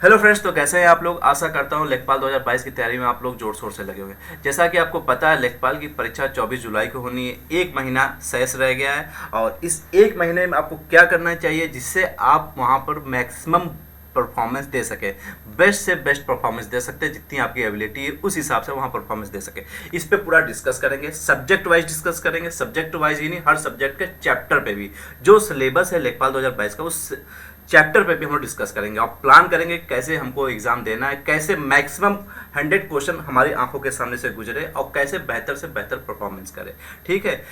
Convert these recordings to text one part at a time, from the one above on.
Hello friends, तो कैसे हैं आप लोग। आशा करता हूं लेखपाल 2022 की तैयारी में आप लोग जोर शोर से लगे हुए हैं। जैसा कि आपको पता है, लेखपाल की परीक्षा 24 जुलाई को होनी है। एक महीना शेष रह गया है और इस एक महीने में आपको क्या करना चाहिए जिससे आप वहां पर मैक्सिमम परफॉर्मेंस दे सके, बेस्ट से बेस्ट परफॉर्मेंस दे सकते हैं। जितनी आपकी एबिलिटी है उस हिसाब से वहाँ परफॉर्मेंस दे सके, इस पे पूरा डिस्कस करेंगे। सब्जेक्ट वाइज डिस्कस करेंगे, सब्जेक्ट वाइज ही नहीं, हर सब्जेक्ट के चैप्टर पे भी जो सिलेबस है लेखपाल 2022 का, उस चैप्टर पे भी हम लोग डिस्कस करेंगे और प्लान करेंगे कैसे हमको एग्जाम देना है, कैसे मैक्सिमम 100 क्वेश्चन हमारी आंखों के सामने से गुजरे और कैसे बेहतर से बेहतर परफॉर्मेंस करें। ठीक है,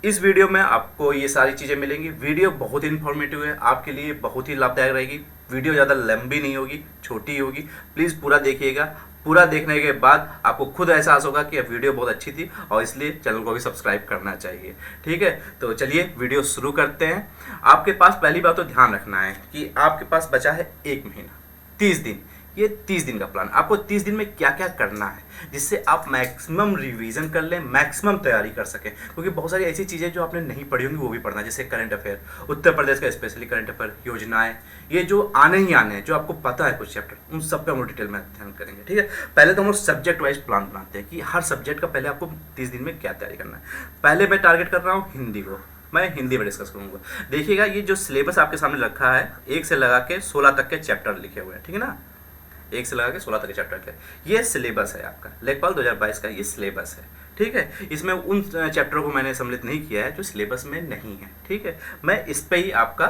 इस वीडियो में आपको ये सारी चीज़ें मिलेंगी। वीडियो बहुत ही इन्फॉर्मेटिव है, आपके लिए बहुत ही लाभदायक रहेगी। वीडियो ज़्यादा लंबी नहीं होगी, छोटी होगी। प्लीज़ पूरा देखिएगा। पूरा देखने के बाद आपको खुद एहसास होगा कि वीडियो बहुत अच्छी थी और इसलिए चैनल को भी सब्सक्राइब करना चाहिए। ठीक है, तो चलिए वीडियो शुरू करते हैं। आपके पास पहली बात तो ध्यान रखना है कि आपके पास बचा है एक महीना, 30 दिन। ये 30 दिन का प्लान, आपको 30 दिन में क्या क्या करना है जिससे आप मैक्सिमम रिवीजन कर लें, मैक्सिमम तैयारी कर सकें। क्योंकि बहुत सारी ऐसी चीज़ें जो आपने नहीं पढ़ी होंगी वो भी पढ़ना है, जैसे करंट अफेयर, उत्तर प्रदेश का स्पेशली करंट अफेयर, योजनाएं, ये जो आने ही आने हैं, जो आपको पता है कुछ चैप्टर, उन सब पे हम लोग डिटेल में अध्ययन करेंगे। ठीक है, पहले तो हम लोग सब्जेक्ट वाइज प्लान बनाते हैं कि हर सब्जेक्ट का पहले आपको 30 दिन में क्या तैयारी करना है। पहले मैं टारगेट कर रहा हूँ हिंदी को, मैं हिंदी में डिस्कस करूंगा। देखिएगा, ये जो सिलेबस आपके सामने रखा है, 1 से लगा के 16 तक के चैप्टर लिखे हुए हैं। ठीक है ना, 1 से लगा के 16 तक के चैप्टर के ये सिलेबस है आपका लेखपाल 2022 का, ये सिलेबस है। ठीक है, इसमें उन चैप्टरों को मैंने सम्मिलित नहीं किया है जो सिलेबस में नहीं है। ठीक है, मैं इस पे ही आपका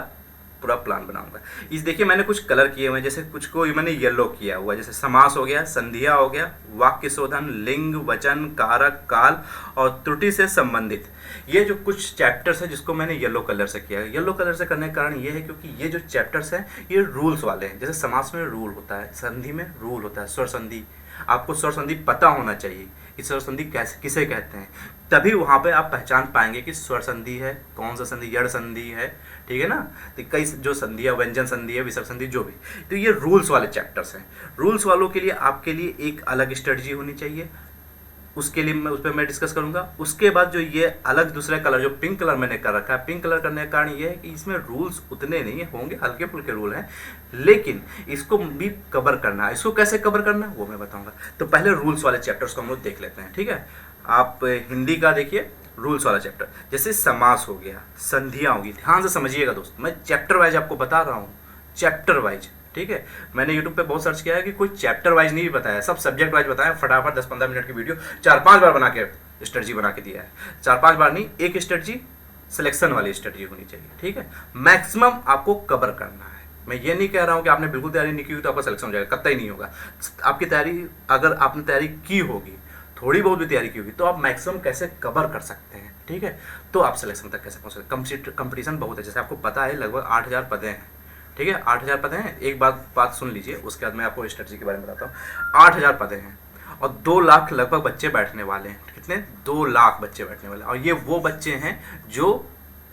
पूरा प्लान बनाऊंगा। इस देखिए, मैंने कुछ कलर किए हुए हैं, जैसे कुछ को मैंने येलो किया हुआ है, जैसे समास हो गया, संधिया हो गया, वाक्य शोधन, लिंग, वचन, कारक, काल और त्रुटि से संबंधित। ये जो कुछ चैप्टर्स है जिसको मैंने येलो कलर से किया है। येलो कलर से करने का कारण ये है क्योंकि ये जो चैप्टर्स हैं ये रूल्स वाले हैं। जैसे समास में रूल होता है, संधि में रूल होता है, स्वर संधि, आपको स्वर संधि पता होना चाहिए कि स्वर संधि कैसे किसे कहते हैं। तभी वहाँ पे आप पहचान पाएंगे कि स्वर संधि है, कौन सा संधि, यड़ संधि है। ठीक है ना, तो कई जो संधि है, व्यंजन संधि है, विसर्ग संधि, जो भी। तो ये रूल्स वाले चैप्टर्स हैं। रूल्स वालों के लिए आपके लिए एक अलग स्ट्रेटजी होनी चाहिए, उसके लिए मैं उस पर मैं डिस्कस करूंगा। उसके बाद जो ये अलग दूसरा कलर, जो पिंक कलर मैंने कर रखा है, पिंक कलर करने का कारण ये है कि इसमें रूल्स उतने नहीं होंगे, हल्के फुल्के रूल हैं, लेकिन इसको भी कवर करना है। इसको कैसे कवर करना है वो मैं बताऊंगा। तो पहले रूल्स वाले चैप्टर्स को हम लोग देख लेते हैं। ठीक है, आप हिंदी का देखिए रूल्स वाला चैप्टर, जैसे समास हो गया, संधियाँ होगी। ध्यान से समझिएगा दोस्त, मैं चैप्टर वाइज आपको बता रहा हूँ, चैप्टर वाइज। ठीक है, मैंने YouTube पे बहुत सर्च किया है कि कोई चैप्टर वाइज नहीं बताया, सब सब्जेक्ट वाइज बताया। फटाफट 10-15 मिनट की वीडियो 4-5 बार बना के स्ट्रेटजी बना के दिया है। 4-5 बार नहीं, एक स्ट्रेटजी सिलेक्शन वाली स्ट्रेटजी होनी चाहिए। ठीक है, मैक्सिमम आपको कवर करना है। मैं ये नहीं कह रहा हूँ कि आपने बिल्कुल तैयारी नहीं की तो आपका सिलेक्शन हो जाएगा, कतई नहीं होगा। आपकी तैयारी, अगर आपने तैयारी की होगी, थोड़ी बहुत भी तैयारी की होगी, तो आप मैक्सिमम कैसे कवर कर सकते हैं। ठीक है, तो आप सिलेक्शन तक कैसे पहुँच सकते हैं। कंपटीशन बहुत है, जैसे आपको पता है लगभग 8000 पदें हैं। ठीक है, 8000 पदें हैं। एक बात सुन लीजिए, उसके बाद मैं आपको स्ट्रेटजी के बारे में बताता हूँ। 8000 पदें हैं और 2 लाख लगभग बच्चे बैठने वाले हैं। कितने? 2 लाख बच्चे बैठने वाले हैं। और ये वो बच्चे हैं जो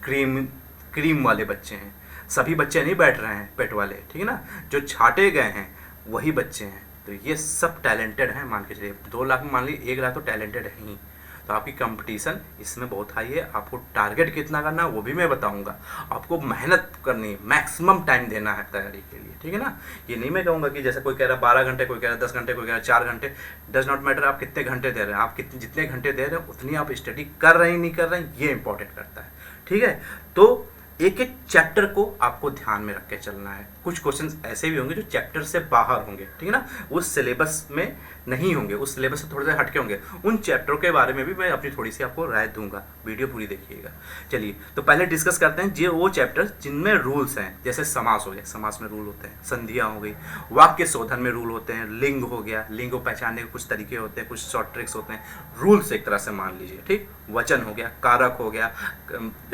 क्रीम वाले बच्चे हैं। सभी बच्चे नहीं बैठ रहे हैं पेट वाले। ठीक है ना, जो छाटे गए हैं वही बच्चे हैं। तो ये सब टैलेंटेड हैं, मान के चलिए। 2 लाख में मान लीजिए 1 लाख तो टैलेंटेड है ही। तो आपकी कंपटीशन इसमें बहुत हाई है। आपको टारगेट कितना करना है वो भी मैं बताऊंगा। आपको मेहनत करनी है, मैक्सिमम टाइम देना है तैयारी के लिए। ठीक है ना, ये नहीं मैं कहूँगा कि जैसे कोई कह रहा है 12 घंटे, कोई कह रहा है 10 घंटे, कोई कह रहा है 4 घंटे। डज नॉट मैटर आप कितने घंटे दे रहे हैं। आप जितने घंटे दे रहे हैं उतनी आप स्टडी कर रहे हैं नहीं कर रहे हैं, ये इंपॉर्टेंट करता है। ठीक है, तो एक एक चैप्टर को आपको ध्यान में रख के चलना है। कुछ क्वेश्चंस ऐसे भी होंगे जो चैप्टर से बाहर होंगे। ठीक है ना, उस सिलेबस में नहीं होंगे, उस सिलेबस से थोड़े से हटके होंगे। उन चैप्टरों के बारे में भी मैं अपनी थोड़ी सी आपको राय दूंगा। वीडियो पूरी देखिएगा। चलिए, तो पहले डिस्कस करते हैं जो वो चैप्टर्स जिनमें रूल्स हैं। जैसे समास हो गया, समास में रूल होते हैं। संधियाँ हो गई, वाक्य शोधन में रूल होते हैं। लिंग हो गया, लिंग को पहचानने के कुछ तरीके होते हैं, कुछ शॉर्ट ट्रिक्स होते हैं। रूल्स एक तरह से मान लीजिए। ठीक, वचन हो गया, कारक हो गया,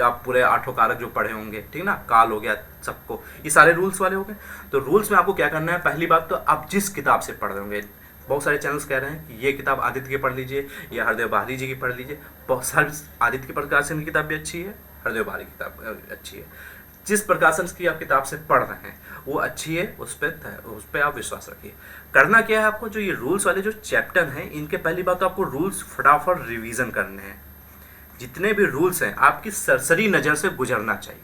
आप पूरे 8 कारक जो पढ़े होंगे। ठीक ना, काल हो गया, सबको, ये सारे रूल्स वाले हो गए। तो रूल्स में आपको क्या करना है, पहली बात तो आप जिस किताब से पढ़ रहे होंगे, बहुत सारे चैनल्स कह रहे हैं कि ये किताब आदित्य की पढ़ लीजिए या हरदेव बाहरी जी की पढ़ लीजिए। बहुत सारे, आदित्य के प्रकाशन की किताब भी अच्छी है, हरदेव बाहरी की किताब अच्छी है। जिस प्रकाशन की आप किताब से पढ़ रहे हैं वो अच्छी है, उस पर आप विश्वास रखिए। करना क्या है आपको, जो ये रूल्स वाले जो चैप्टर हैं इनके पहली बात तो आपको रूल्स फटाफट रिवीजन करने हैं। जितने भी रूल्स हैं आपकी सरसरी नज़र से गुजरना चाहिए।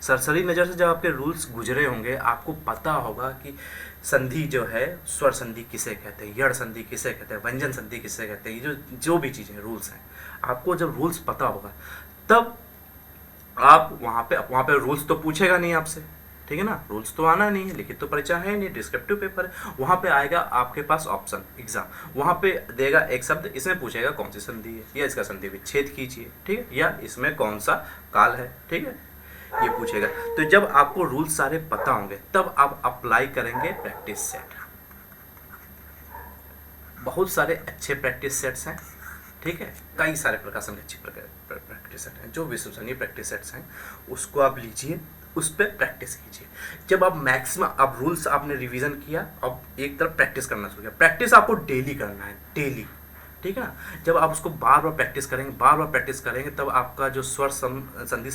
सरसरी नज़र से जब आपके रूल्स गुजरे होंगे, आपको पता होगा कि संधि जो है, स्वर संधि किसे कहते हैं, यड़ संधि किसे कहते हैं, व्यंजन संधि किसे कहते हैं, ये जो भी चीज़ें रूल्स हैं, आपको जब रूल्स पता होगा तब आप वहाँ पे रूल्स तो पूछेगा नहीं आपसे, ठीक है ना, रूल्स तो आना नहीं है, लिखित तो परीक्षा है नहीं, डिस्क्रिप्टिव पेपर है, वहाँ पे आएगा आपके पास ऑप्शन एग्जाम, वहाँ पे देगा एक शब्द, इसमें पूछेगा कौन सी संधि है, या इसका संधि विच्छेद कीजिए, ठीक है, या इसमें कौन सा काल है, ठीक है, ये पूछेगा। तो जब आपको रूल्स सारे पता होंगे तब आप अप्लाई करेंगे प्रैक्टिस सेट। बहुत सारे अच्छे प्रैक्टिस सेट्स हैं, ठीक है, कई सारे प्रकाशन के अच्छी प्रैक्टिस सेट हैं, जो विश्वसनीय प्रैक्टिस सेट्स हैं उसको आप लीजिए, उस पर प्रैक्टिस कीजिए। जब आप मैक्सिमम आप रूल्स आपने रिवीजन किया, अब एक तरफ प्रैक्टिस करना शुरू किया, प्रैक्टिस आपको डेली करना है, डेली, ठीक है ना। जब आप उसको बार बार प्रैक्टिस करेंगे, बार बार प्रैक्टिस करेंगे, तब आपका जो स्वर संधि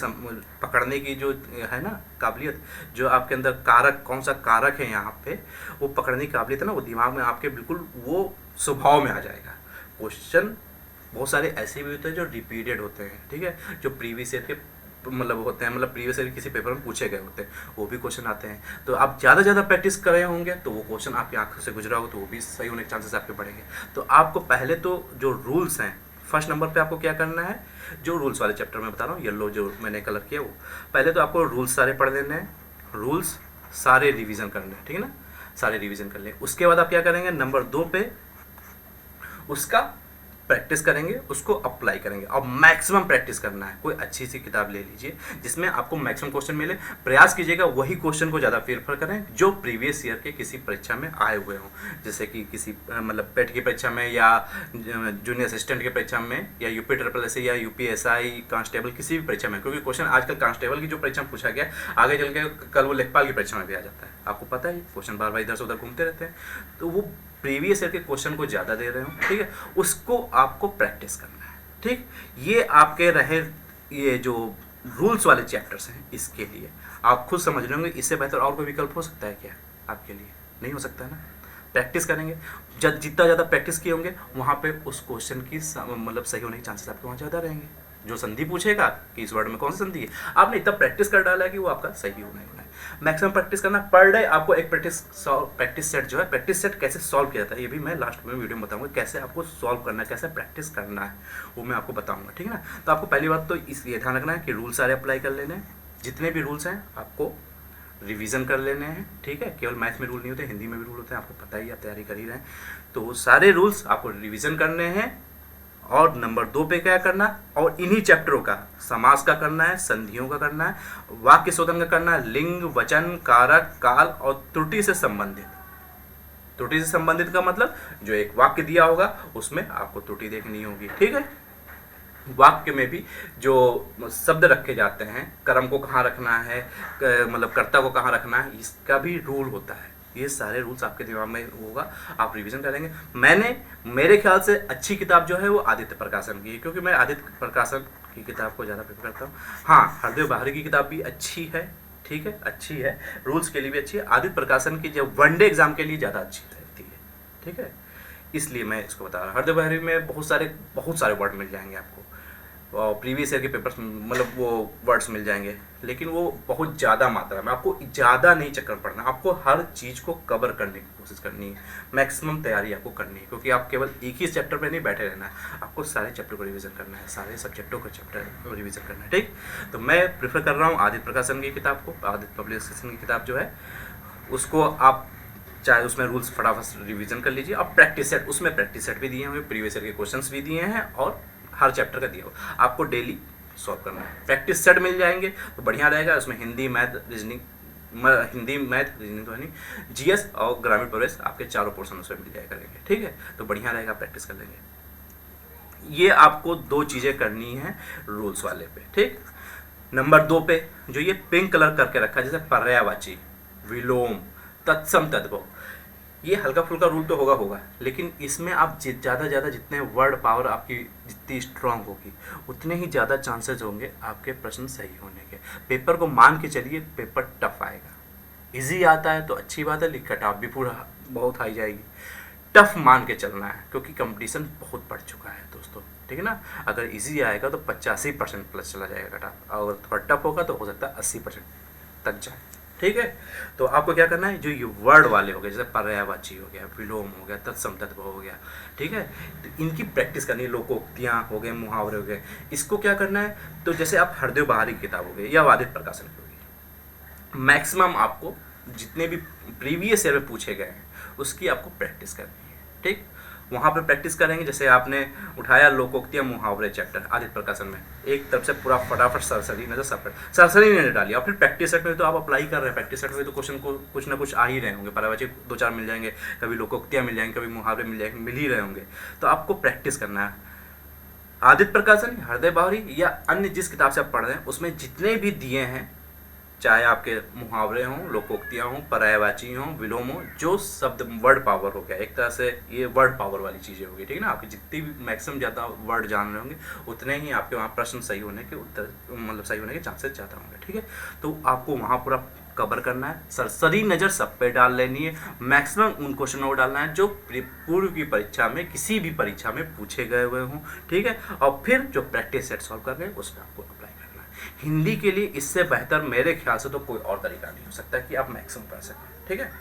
पकड़ने की जो है ना काबिलियत, जो आपके अंदर कारक, कौन सा कारक है यहाँ पे, वो पकड़ने की काबिलियत है ना, वो दिमाग में आपके बिल्कुल वो स्वभाव में आ जाएगा। क्वेश्चन बहुत सारे ऐसे भी होते हैं जो रिपीटेड होते हैं, ठीक है, जो प्रीवियस ईयर के मतलब होते हैं, मतलब प्रीवियस ईयर किसी पेपर में पूछे गए होते हैं, वो भी क्वेश्चन आते हैं। तो आप ज़्यादा प्रैक्टिस कर रहे होंगे तो वो क्वेश्चन आपकी आंखों से गुजरा होगा तो वो भी सही होने के चांसेस आपके बढ़ेंगे। तो आपको पहले तो जो रूल्स हैं, फर्स्ट नंबर पे आपको क्या करना है, जो रूल्स वाले चैप्टर में बता रहा हूँ, येलो जो मैंने कलर किया, वो पहले तो आपको रूल्स सारे पढ़ लेने हैं, रूल्स सारे रिविज़न करने हैं, ठीक है ना, सारे रिविज़न कर लें। उसके बाद आप क्या करेंगे, नंबर 2 पे उसका प्रैक्टिस करेंगे, उसको अप्लाई करेंगे, और मैक्सिमम प्रैक्टिस करना है। कोई अच्छी सी किताब ले लीजिए जिसमें आपको मैक्सिमम क्वेश्चन मिले, प्रयास कीजिएगा वही क्वेश्चन को ज़्यादा प्रेफर करें जो प्रीवियस ईयर के किसी परीक्षा में आए हुए हों, जैसे कि किसी मतलब पेट की परीक्षा में, या जूनियर असिस्टेंट की परीक्षा में, या यूपी SSS या UPSI कांस्टेबल, किसी भी परीक्षा में, क्योंकि क्वेश्चन आजकल कांस्टेबल की जो परीक्षा में पूछा गया, आगे चल के कल वो लेखपाल की परीक्षा में भी आ जाता है, आपको पता है, क्वेश्चन बार बार इधर से उधर घूमते रहते हैं, तो वो प्रीवियस ईयर के क्वेश्चन को ज़्यादा दे रहे हो, ठीक है, उसको आपको प्रैक्टिस करना है, ठीक। ये आपके रहे ये जो रूल्स वाले चैप्टर्स हैं, इसके लिए आप खुद समझ रहे होंगे, इससे बेहतर और कोई विकल्प हो सकता है क्या आपके लिए? नहीं हो सकता है ना। प्रैक्टिस करेंगे, जब जितना ज़्यादा प्रैक्टिस किए होंगे वहाँ पे उस क्वेश्चन की मतलब सही होने के चांसेस आपके वहाँ ज़्यादा रहेंगे। जो संधि पूछेगा कि इस वर्ड में कौन सी संधि है, आपने इतना प्रैक्टिस कर डाला है कि वो आपका सही होना है। मैक्सिमम प्रैक्टिस करना, पर डे आपको एक प्रैक्टिस सेट जो है, प्रैक्टिस सेट कैसे सॉल्व किया जाता है ये भी मैं लास्ट में वीडियो में बताऊंगा, कैसे आपको सॉल्व करना है, कैसे प्रैक्टिस करना है वो मैं आपको बताऊंगा, ठीक है ना। तो आपको पहली बात तो इसलिए ध्यान रखना है कि रूल सारे अप्लाई कर लेने हैं, जितने भी रूल्स हैं आपको रिवीजन कर लेने हैं, ठीक है। केवल मैथ्स में रूल नहीं होते, हिंदी में भी रूल होते हैं, आपको पता ही, आप तैयारी कर ही रहे हैं, तो वो सारे रूल्स आपको रिवीजन करने हैं। और नंबर 2 पे क्या करना, और इन्हीं चैप्टरों का समास का करना है, संधियों का करना है, वाक्य शोधन का करना है, लिंग, वचन, कारक, काल और त्रुटि से संबंधित। त्रुटि से संबंधित का मतलब जो एक वाक्य दिया होगा उसमें आपको त्रुटि देखनी होगी, ठीक है। वाक्य में भी जो शब्द रखे जाते हैं, कर्म को कहाँ रखना है, मतलब कर्ता को कहाँ रखना है, इसका भी रूल होता है। ये सारे रूल्स आपके दिमाग में होगा, आप रिवीजन करेंगे। मेरे ख्याल से अच्छी किताब जो है वो आदित्य प्रकाशन की है, क्योंकि मैं आदित्य प्रकाशन की किताब को ज़्यादा प्रेफर करता हूँ। हाँ, हरदेव बाहरी की किताब भी अच्छी है, ठीक है, अच्छी है, रूल्स के लिए भी अच्छी है। आदित्य प्रकाशन की जो वनडे एग्जाम के लिए ज़्यादा अच्छी रहती है, ठीक है, इसलिए मैं इसको बता रहा हूँ। हरदेव बाहरी में बहुत सारे वर्ड मिल जाएंगे आपको, और प्रीवियस ईयर के पेपर्स मतलब वो वर्ड्स मिल जाएंगे, लेकिन वो बहुत ज़्यादा मात्रा में, आपको ज़्यादा नहीं चक्कर पड़ना, आपको हर चीज़ को कवर करने की कोशिश करनी है, मैक्सिमम तैयारी आपको करनी है, क्योंकि आप केवल एक ही चैप्टर पे नहीं बैठे रहना है, आपको सारे चैप्टर को रिवीजन करना है, सारे सब्जेक्टों का चैप्टर रिवीजन करना है, ठीक। तो मैं प्रेफर कर रहा हूँ आदित्य प्रकाशन की किताब को, आदित्य पब्लिकेशन की किताब जो है उसको आप चाहे उसमें रूल्स फटाफट रिवीजन कर लीजिए, और प्रैक्टिस सेट, उसमें प्रैक्टिस सेट भी दिए हुए, प्रीवियस ईयर के क्वेश्चंस भी दिए हैं, और हर चैप्टर का दिया हो, आपको डेली सॉल्व करना है। प्रैक्टिस सेट मिल जाएंगे तो बढ़िया रहेगा, उसमें हिंदी, मैथ, रीजनिंग तो है नहीं, GS और ग्रामीण प्रवेश, आपके चारों पोर्शन उसमें मिल जाया करेंगे, ठीक है। तो बढ़िया रहेगा, प्रैक्टिस कर लेंगे। ये आपको 2 चीज़ें करनी है रूल्स वाले पे, ठीक। नंबर 2 पे जो ये पिंक कलर करके रखा है, जैसे पर्यायवाची, विलोम, तत्सम, तद्भव, ये हल्का फुल्का रूल तो होगा, लेकिन इसमें आप ज़्यादा जितने वर्ड पावर आपकी जितनी स्ट्रांग होगी, उतने ही ज़्यादा चांसेस होंगे आपके प्रश्न सही होने के। पेपर को मान के चलिए, पेपर टफ आएगा। इजी आता है तो अच्छी बात है, लेकिन कट ऑफ भी पूरा बहुत हाई जाएगी, टफ मान के चलना है, क्योंकि कंपटीशन बहुत बढ़ चुका है दोस्तों, ठीक है ना। अगर इजी आएगा तो 85% प्लस चला जाएगा कट ऑफ, अगर थोड़ा टफ होगा तो हो सकता है 80% तक जाए, ठीक है। तो आपको क्या करना है, जो ये वर्ड वाले हो गए, जैसे पर्यायवाची हो गया, विलोम हो गया, तत्सम तत्व हो गया, ठीक है, तो इनकी प्रैक्टिस करनी है। लोकोक्तियाँ हो गए, मुहावरे हो गए, इसको क्या करना है, तो जैसे आप हरदेव बहारी की किताब हो गई या वादित प्रकाशन की होगी, मैक्सिमम आपको जितने भी प्रीवियस ईयर में पूछे गए हैं उसकी आपको प्रैक्टिस करनी है, ठीक। वहाँ पर प्रैक्टिस करेंगे, जैसे आपने उठाया लोकोक्तियाँ मुहावरे चैप्टर आदित्य प्रकाशन में, एक तरफ से पूरा फटाफट सरसरी नजर सरसरी नजर डालिए, और फिर प्रैक्टिस सेट में तो आप अप्लाई कर रहे हैं, प्रैक्टिस सेट में तो क्वेश्चन को कुछ ना कुछ आ ही रहे होंगे, पर्यायवाची 2-4 मिल जाएंगे, कभी लोकोक्तियाँ मिल जाएंगे, कभी मुहावरे मिल जाएंगे, मिल ही रहे होंगे। तो आपको प्रैक्टिस करना है। आदित्य प्रकाशन, हरदेव बहारी या अन्य जिस किताब से आप पढ़ रहे हैं उसमें जितने भी दिए हैं, चाहे आपके मुहावरे हों, लोकोक्तियाँ हों, पर्यायवाची हों, विलोम हो, जो शब्द वर्ड पावर हो गया, एक तरह से ये वर्ड पावर वाली चीज़ें होगी, ठीक है ना। आपके जितनी भी मैक्सिमम ज़्यादा वर्ड जान रहे होंगे उतने ही आपके वहाँ प्रश्न सही होने के उत्तर, मतलब सही होने के चांसेस ज़्यादा होंगे, ठीक है। तो आपको वहाँ पूरा कवर करना है, सरसरी नज़र सब पे डाल लेनी है, मैक्सिमम उन क्वेश्चनों को डालना है जो पूर्व की परीक्षा में, किसी भी परीक्षा में पूछे गए हुए हों, ठीक है। और फिर जो प्रैक्टिस सेट सॉल्व कर रहे हैं उसमें आपको अप्लाई करना है। हिंदी के लिए इससे बेहतर मेरे ख्याल से तो कोई और तरीका नहीं हो सकता कि आप मैक्सिमम कर सकें, ठीक है।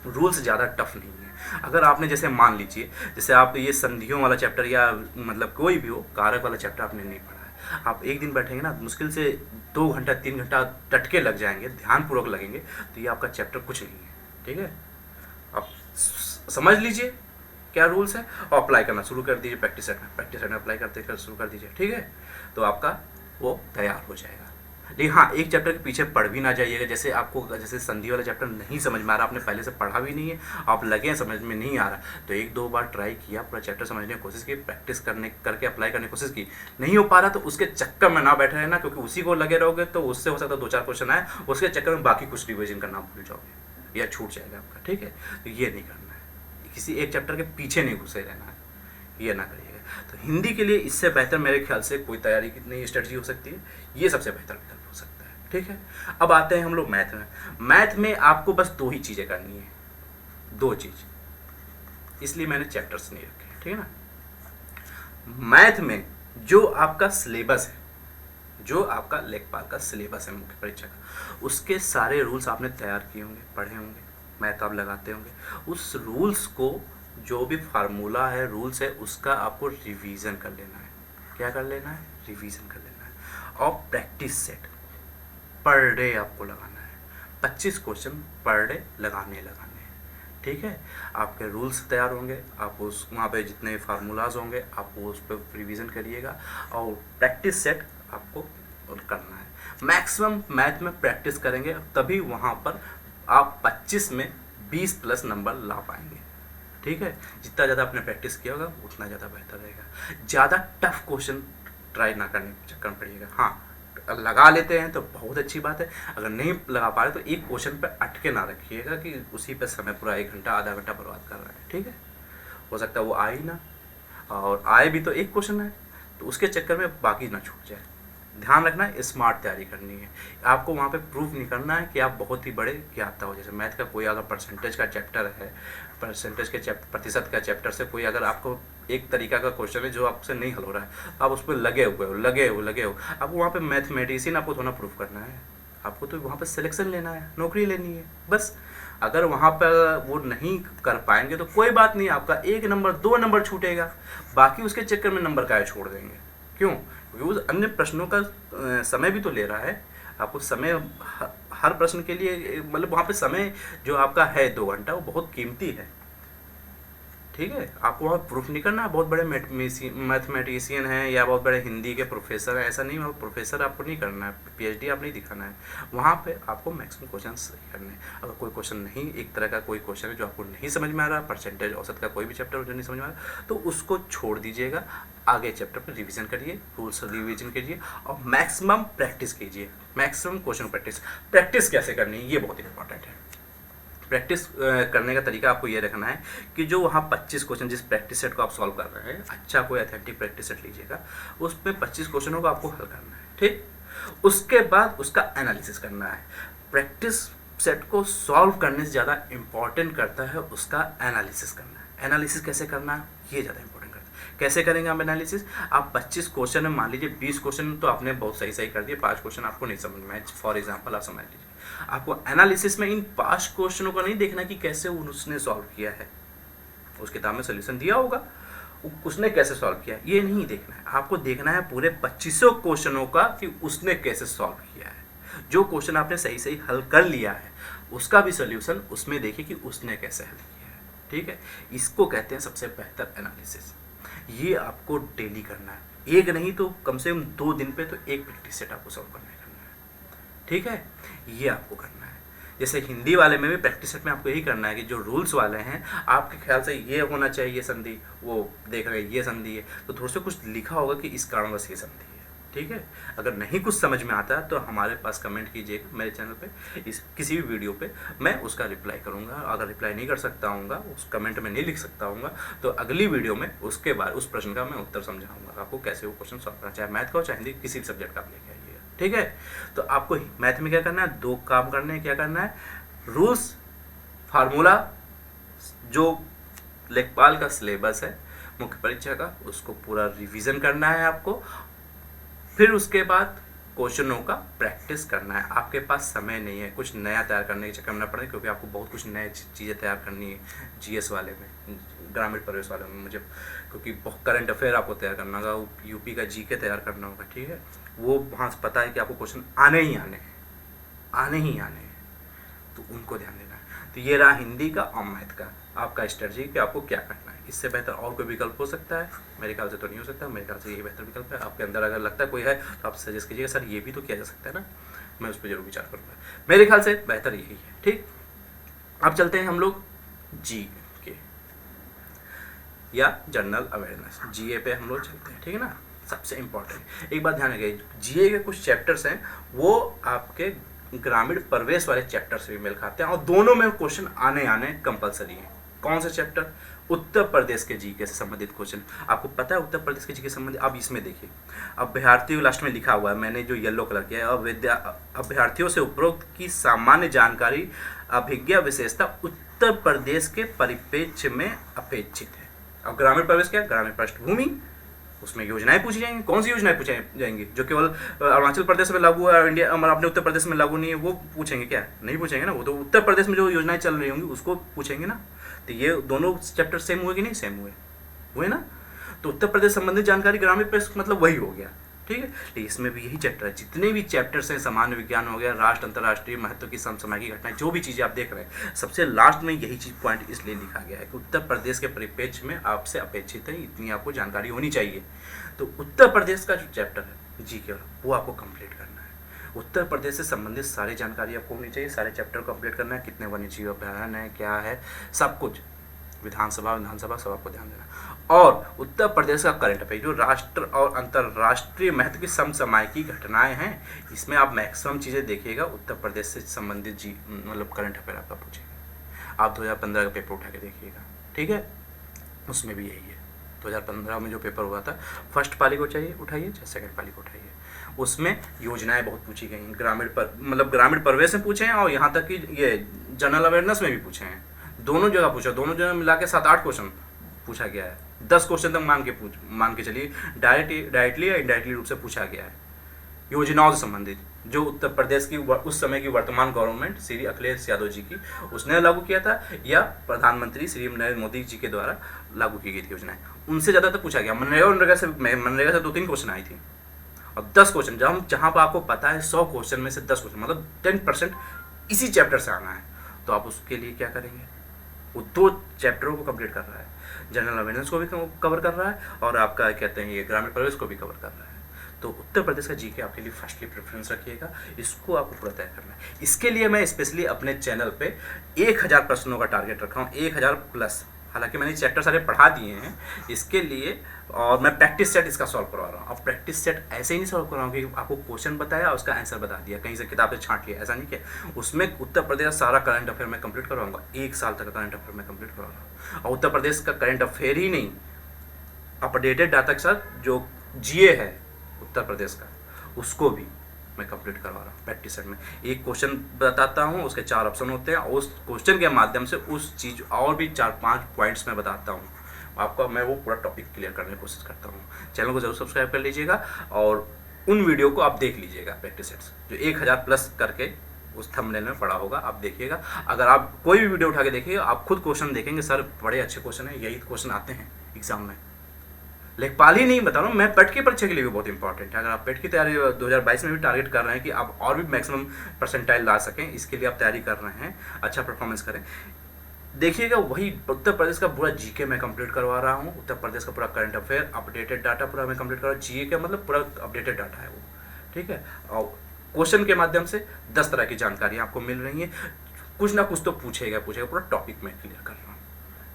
रूल्स ज़्यादा टफ नहीं है। अगर आपने जैसे मान लीजिए, जैसे आप ये संधियों वाला चैप्टर या मतलब कोई भी हो कारक वाला चैप्टर आपने नहीं पढ़ा है, आप एक दिन बैठेंगे ना, मुश्किल से 2 घंटा 3 घंटा टटके लग जाएंगे, ध्यानपूर्वक लगेंगे, तो ये आपका चैप्टर कुछ नहीं है, ठीक है। आप समझ लीजिए क्या रूल्स है और अप्लाई करना शुरू कर दीजिए, प्रैक्टिस सेट में अप्लाई करते कर शुरू कर दीजिए, ठीक है। तो आपका वो तैयार हो जाएगा। लेकिन हाँ, एक चैप्टर के पीछे पढ़ भी ना जाइएगा, जैसे आपको जैसे संधि वाला चैप्टर नहीं समझ में आ रहा, आपने पहले से पढ़ा भी नहीं है, आप लगे समझ में नहीं आ रहा, तो 1-2 बार ट्राई किया, पूरा चैप्टर समझने की कोशिश की, प्रैक्टिस करके अप्लाई करने की कोशिश की, नहीं हो पा रहा तो उसके चक्कर में ना बैठे रहना, क्योंकि उसी को लगे रहोगे तो उससे हो सकता है 2-4 क्वेश्चन आए, उसके चक्कर में बाकी कुछ रिविजन करना भूल जाओगे या छूट जाएगा आपका, ठीक है। तो ये नहीं करना है, किसी एक चैप्टर के पीछे नहीं घुसे रहना है, ये ना करिएगा। तो हिंदी के लिए इससे बेहतर मेरे ख्याल से कोई तैयारी की नई स्ट्रेटजी हो सकती है, ये सबसे बेहतर विकल्प हो सकता है, ठीक है। अब आते हैं हम लोग मैथ में। मैथ में आपको बस 2 ही चीज़ें करनी है, 2 चीज़, इसलिए मैंने चैप्टर्स नहीं रखे, ठीक है ना। मैथ में जो आपका सिलेबस है, जो आपका लेखपाल का सिलेबस है मुख्य परीक्षा का, उसके सारे रूल्स आपने तैयार किए होंगे, पढ़े होंगे, मैथ आप लगाते होंगे, उस रूल्स को जो भी फार्मूला है, रूल्स है, उसका आपको रिवीजन कर लेना है। क्या कर लेना है? रिवीजन कर लेना है। और प्रैक्टिस सेट पर डे आपको लगाना है, 25 क्वेश्चन पर डे लगाने हैं, ठीक है। आपके रूल्स तैयार होंगे, आप उस वहाँ पे जितने फार्मूलाज होंगे आप उस पर रिवीजन करिएगा, और प्रैक्टिस सेट आपको करना है। मैक्सिमम मैथ में प्रैक्टिस करेंगे तभी वहाँ पर आप 25 में 20+ नंबर ला पाएंगे, ठीक है। जितना ज़्यादा आपने प्रैक्टिस किया होगा उतना ज़्यादा बेहतर रहेगा। ज़्यादा टफ क्वेश्चन ट्राई ना करने के चक्कर में पड़िएगा। हाँ, लगा लेते हैं तो बहुत अच्छी बात है, अगर नहीं लगा पा रहे तो एक क्वेश्चन पे अटके ना रखिएगा कि उसी पे समय पूरा 1 घंटा आधा घंटा बर्बाद कर रहा है, ठीक है। हो सकता है वो आए ही ना, और आए भी तो एक क्वेश्चन है, तो उसके चक्कर में बाकी ना छूट जाए। ध्यान रखना है, स्मार्ट तैयारी करनी है, आपको वहाँ पे प्रूफ नहीं करना है कि आप बहुत ही बड़े ज्ञाता हो। जैसे मैथ का कोई अगर परसेंटेज का चैप्टर है, परसेंटेज के प्रतिशत का चैप्टर से कोई अगर आपको एक तरीका का क्वेश्चन है जो आपसे नहीं हल हो रहा है, आप उस पर लगे हो, आपको वहाँ पे मैथमेटिशियन आपको थोड़ा प्रूफ करना है, आपको तो वहाँ पे सिलेक्शन लेना है, नौकरी लेनी है बस। अगर वहाँ पर वो नहीं कर पाएंगे तो कोई बात नहीं, आपका 1 नंबर 2 नंबर छूटेगा, बाकी उसके चक्कर में नंबर का छोड़ देंगे। क्यों? क्योंकि उस अन्य प्रश्नों का समय भी तो ले रहा है, आपको समय हर प्रश्न के लिए, मतलब वहाँ पे समय जो आपका है 2 घंटा, वो बहुत कीमती है, ठीक है। आपको वहाँ प्रूफ नहीं करना बहुत बड़े मैथमेटिशियन हैं या बहुत बड़े हिंदी के प्रोफेसर हैं, ऐसा नहीं, वहाँ प्रोफेसर आपको नहीं करना है, PhD आप नहीं दिखाना है, वहाँ पे आपको मैक्सिमम क्वेश्चन सही करने हैं। अगर कोई क्वेश्चन नहीं, एक तरह का कोई क्वेश्चन है जो आपको नहीं समझ में आ रहा, परसेंटेज औसत का कोई भी चैप्टर जो नहीं समझ में आ रहा, तो उसको छोड़ दीजिएगा, आगे चैप्टर पर रिविजन करिए, रूल्स रिविजन कीजिए और मैक्सिमम प्रैक्टिस कीजिए, मैक्सिमम क्वेश्चन प्रैक्टिस कैसे करनी है ये बहुत इंपॉर्टेंट है। प्रैक्टिस करने का तरीका आपको ये रखना है कि जो वहाँ 25 क्वेश्चन जिस प्रैक्टिस सेट को आप सॉल्व कर रहे हैं, अच्छा कोई अथेंटिक प्रैक्टिस सेट लीजिएगा, उसमें 25 क्वेश्चनों को आपको हल करना है, ठीक। उसके बाद उसका एनालिसिस करना है। प्रैक्टिस सेट को सॉल्व करने से ज़्यादा इम्पॉर्टेंट करता है उसका एनालिसिस करना है। एनालिसिस कैसे करना है ये ज़्यादा इंपॉर्टेंट करता है। कैसे करेंगे हम एनालिसिस? आप 25 क्वेश्चन में मान लीजिए 20 क्वेश्चन तो आपने बहुत सही सही कर दिए, 5 क्वेश्चन आपको नहीं समझ में आए, फॉर एग्जाम्पल आप समझ लीजिए। आपको एनालिसिस में इन 5 क्वेश्चनों को नहीं देखना कि कैसे उसने सॉल्व किया है, उस किताब में सोल्यूशन दिया होगा, उसने कैसे सॉल्व किया, ये नहीं देखना है। आपको देखना है पूरे 2500 क्वेश्चनों का कि उसने कैसे सॉल्व किया है। जो क्वेश्चन आपने सही सही हल कर लिया है उसका भी सोल्यूशन उसमें देखिए कि उसने कैसे हल किया है। ठीक है, इसको कहते हैं सबसे बेहतर एनालिसिस। ये आपको डेली करना है, एक नहीं तो कम से कम 2 दिन पे तो एक प्रैक्टिस सेट आपको सॉल्व करना है। ठीक है, ये आपको करना है। जैसे हिंदी वाले में भी प्रैक्टिस सेट में आपको यही करना है कि जो रूल्स वाले हैं आपके ख्याल से ये होना चाहिए संधि, वो देख रहे हैं ये संधि है तो थोड़ा सा कुछ लिखा होगा कि इस कारणवश ये संधि है। ठीक है, अगर नहीं कुछ समझ में आता है तो हमारे पास कमेंट कीजिएगा मेरे चैनल पे, इस किसी भी वीडियो पे, मैं उसका रिप्लाई करूँगा। अगर रिप्लाई नहीं कर सकता हूँगा, उस कमेंट में नहीं लिख सकता हूँगा, तो अगली वीडियो में उसके बाद उस प्रश्न का मैं उत्तर समझाऊँगा आपको कैसे वो क्वेश्चन सॉल्व करना, चाहे मैथ का हो चाहे हिंदी, किसी भी सब्जेक्ट का आप लेके आइएगा। ठीक है, तो आपको मैथ में क्या करना है, 2 काम करने हैं। क्या करना है, रूल्स फार्मूला जो लेखपाल का सिलेबस है मुख्य परीक्षा का, उसको पूरा रिवीजन करना है आपको। फिर उसके बाद क्वेश्चनों का प्रैक्टिस करना है। आपके पास समय नहीं है कुछ नया तैयार करने के चक्कर में पड़े, क्योंकि आपको बहुत कुछ नए चीज़ें तैयार करनी है जीएस वाले में, ग्रामीण प्रवेश वाले में मुझे, क्योंकि बहुत करंट अफेयर आपको तैयार करना होगा, यूपी का जीके तैयार करना होगा। ठीक है, वो वहाँ से पता है कि आपको क्वेश्चन आने ही आने हैं, तो उनको ध्यान देना है। तो ये रहा हिंदी का और मैथ का आपका स्ट्रेटजी कि आपको क्या करना है। इससे बेहतर और कोई विकल्प हो सकता है? मेरे ख्याल से तो नहीं हो सकता, मेरे ख्याल से यही बेहतर विकल्प है। आपके अंदर अगर लगता है कोई है तो आप सजेस्ट कीजिएगा, सर ये भी तो किया जा सकता है ना, मैं उस पर जरूर विचार करूँगा। मेरे ख्याल से बेहतर यही है। ठीक, अब चलते हैं हम लोग जी के या जनरल अवेयरनेस, जीए पे हम लोग चलते हैं। ठीक है ना, सबसे इम्पोर्टेंट एक बात ध्यान रखिए, जीए के कुछ चैप्टर्स हैं वो आपके ग्रामीण प्रवेश वाले चैप्टर से भी मेल खाते हैं, और दोनों में क्वेश्चन आने कंपलसरी है। कौन से चैप्टर? उत्तर प्रदेश के जीके से संबंधित क्वेश्चन। आपको पता है उत्तर प्रदेश के जीके से संबंधित, अब इसमें देखिए, अभ्यर्थियों लास्ट में लिखा हुआ है, मैंने जो येलो कलर किया है, अभ्यर्थियों से उपरोक्त की सामान्य जानकारी अभिज्ञा विशेषता उत्तर प्रदेश के परिप्रेक्ष्य में अपेक्षित है। अब ग्रामीण प्रवेश क्या? ग्रामीण पृष्ठभूमि, उसमें योजनाएं पूछी जाएंगी। कौन सी योजनाएं पूछी जाएंगी? जो केवल अरुणाचल प्रदेश में लागू है, इंडिया अपने उत्तर प्रदेश में लागू नहीं है, वो पूछेंगे क्या? नहीं पूछेंगे ना, वो तो उत्तर प्रदेश में जो योजनाएं चल रही होंगी उसको पूछेंगे ना। तो ये दोनों चैप्टर सेम हुए कि नहीं? सेम हुए ना। तो उत्तर प्रदेश संबंधित जानकारी ग्रामीण प्रदेश मतलब वही हो गया। ठीक है, लेकिन इसमें भी यही चैप्टर है। जितने भी चैप्टर्स हैं, सामान्य विज्ञान हो गया, राष्ट्र अंतर्राष्ट्रीय महत्व की समसामयिक घटनाएं, जो भी चीज़ें आप देख रहे हैं, सबसे लास्ट में यही चीज़ पॉइंट इसलिए लिखा गया है कि उत्तर प्रदेश के परिप्रेक्ष्य में आपसे अपेक्षित है, इतनी आपको जानकारी होनी चाहिए। तो उत्तर प्रदेश का जो चैप्टर है जी के, वो आपको कंप्लीट करना है। उत्तर प्रदेश से संबंधित सारी जानकारी आपको होनी चाहिए, सारे चैप्टर कंप्लीट करना है, कितने वन्यजीव अभयारण्य है, क्या है, सब कुछ, विधानसभा सब आपको ध्यान देना। और उत्तर प्रदेश का करंट अफेयर, जो राष्ट्र और अंतर्राष्ट्रीय महत्व की समसामयिक घटनाएं हैं, इसमें आप मैक्सिमम चीज़ें देखिएगा उत्तर प्रदेश से संबंधित जी मतलब करंट अफेयर आपका पूछेगा। आप 2015 का पेपर उठा के देखिएगा। ठीक है, उसमें भी यही है। 2015 में जो पेपर हुआ था, फर्स्ट पाली को चाहिए उठाइए, चाहे सेकंड पाली को उठाइए, उसमें योजनाएं बहुत पूछी गई। ग्रामीण प्रवेश में पूछे हैं, और यहाँ तक कि ये जनरल अवेयरनेस में भी पूछे हैं। दोनों जगह पूछा, दोनों जगह मिला के 7-8 क्वेश्चन पूछा गया है। 10 क्वेश्चन तक मान के चलिए डायरेक्टली या इनडायरेक्टली रूप से पूछा गया है योजनाओं से संबंधित, जो उत्तर प्रदेश की उस समय की वर्तमान गवर्नमेंट श्री अखिलेश यादव जी की, उसने लागू किया था, या प्रधानमंत्री श्री नरेंद्र मोदी जी के द्वारा लागू की गई थी योजनाएं, उनसे ज़्यादा तो पूछा गया। मनरेगा से 2-3 क्वेश्चन आई थी, और 10 क्वेश्चन जहाँ पर आपको पता है 100 क्वेश्चन में से 10 क्वेश्चन मतलब 10% इसी चैप्टर से आना है, तो आप उसके लिए क्या करेंगे? वो 2 चैप्टरों को कंप्लीट कर रहा है, जनरल अवेयरनेस को भी कवर कर रहा है, और आपका कहते हैं ये ग्रामीण प्रवेश को भी कवर कर रहा है। तो उत्तर प्रदेश का जीके आपके लिए फर्स्टली प्रेफरेंस रखिएगा, इसको आपको पूरा तय करना है। इसके लिए मैं स्पेशली अपने चैनल पे 1000 प्रश्नों का टारगेट रखा हूँ, 1000 प्लस। हालांकि मैंने चैप्टर सारे पढ़ा दिए हैं इसके लिए, और मैं प्रैक्टिस सेट इसका सॉल्व करवा रहा हूँ। अब प्रैक्टिस सेट ऐसे ही नहीं सॉल्व कर रहा हूँ कि आपको क्वेश्चन बताया उसका आंसर बता दिया, कहीं से किताब से छांट लिया, ऐसा नहीं किया। उसमें उत्तर प्रदेश सारा करंट अफेयर मैं कंप्लीट करवाऊंगा, 1 साल तक करंट अफेयर मैं कंप्लीट करवा रहा हूँ। और उत्तर प्रदेश का करंट अफेयर ही नहीं, अपडेटेड डाटा के साथ जो जीए है उत्तर प्रदेश का, उसको भी मैं कंप्लीट करवा रहा हूँ प्रैक्टिस सेट में। एक क्वेश्चन बताता हूँ, उसके 4 ऑप्शन होते हैं, उस क्वेश्चन के माध्यम से उस चीज़ और भी 4-5 पॉइंट्स में बताता हूँ आपको, मैं वो पूरा टॉपिक क्लियर करने की कोशिश करता हूँ। चैनल को जरूर सब्सक्राइब कर लीजिएगा और उन वीडियो को आप देख लीजिएगा प्रैक्टिस सेट्स जो 1000 प्लस करके उस थंबनेल में पड़ा होगा, आप देखिएगा। अगर आप कोई भी वीडियो उठा के देखिएगा, आप खुद क्वेश्चन देखेंगे, सर बड़े अच्छे क्वेश्चन है, यही क्वेश्चन आते हैं एग्जाम में। लेखपाल ही नहीं बता रहा हूँ मैं, पेट की परीक्षा के लिए भी बहुत इंपॉर्टेंट है। अगर आप पेट की तैयारी 2022 में भी टारगेट कर रहे हैं कि आप और भी मैक्सिमम परसेंटाइल ला सकें, इसके लिए आप तैयारी कर रहे हैं, अच्छा परफॉर्मेंस करें, देखिएगा वही उत्तर प्रदेश का पूरा जीके मैं कंप्लीट करवा रहा हूँ। उत्तर प्रदेश का पूरा करंट अफेयर अपडेटेड डाटा पूरा मैं कंप्लीट कर रहा हूँ। जीके का मतलब पूरा अपडेटेड डाटा है वो, ठीक है। और क्वेश्चन के माध्यम से 10 तरह की जानकारी आपको मिल रही है, कुछ ना कुछ तो पूछेगा, पूरा टॉपिक मैं क्लियर कर रहा हूँ,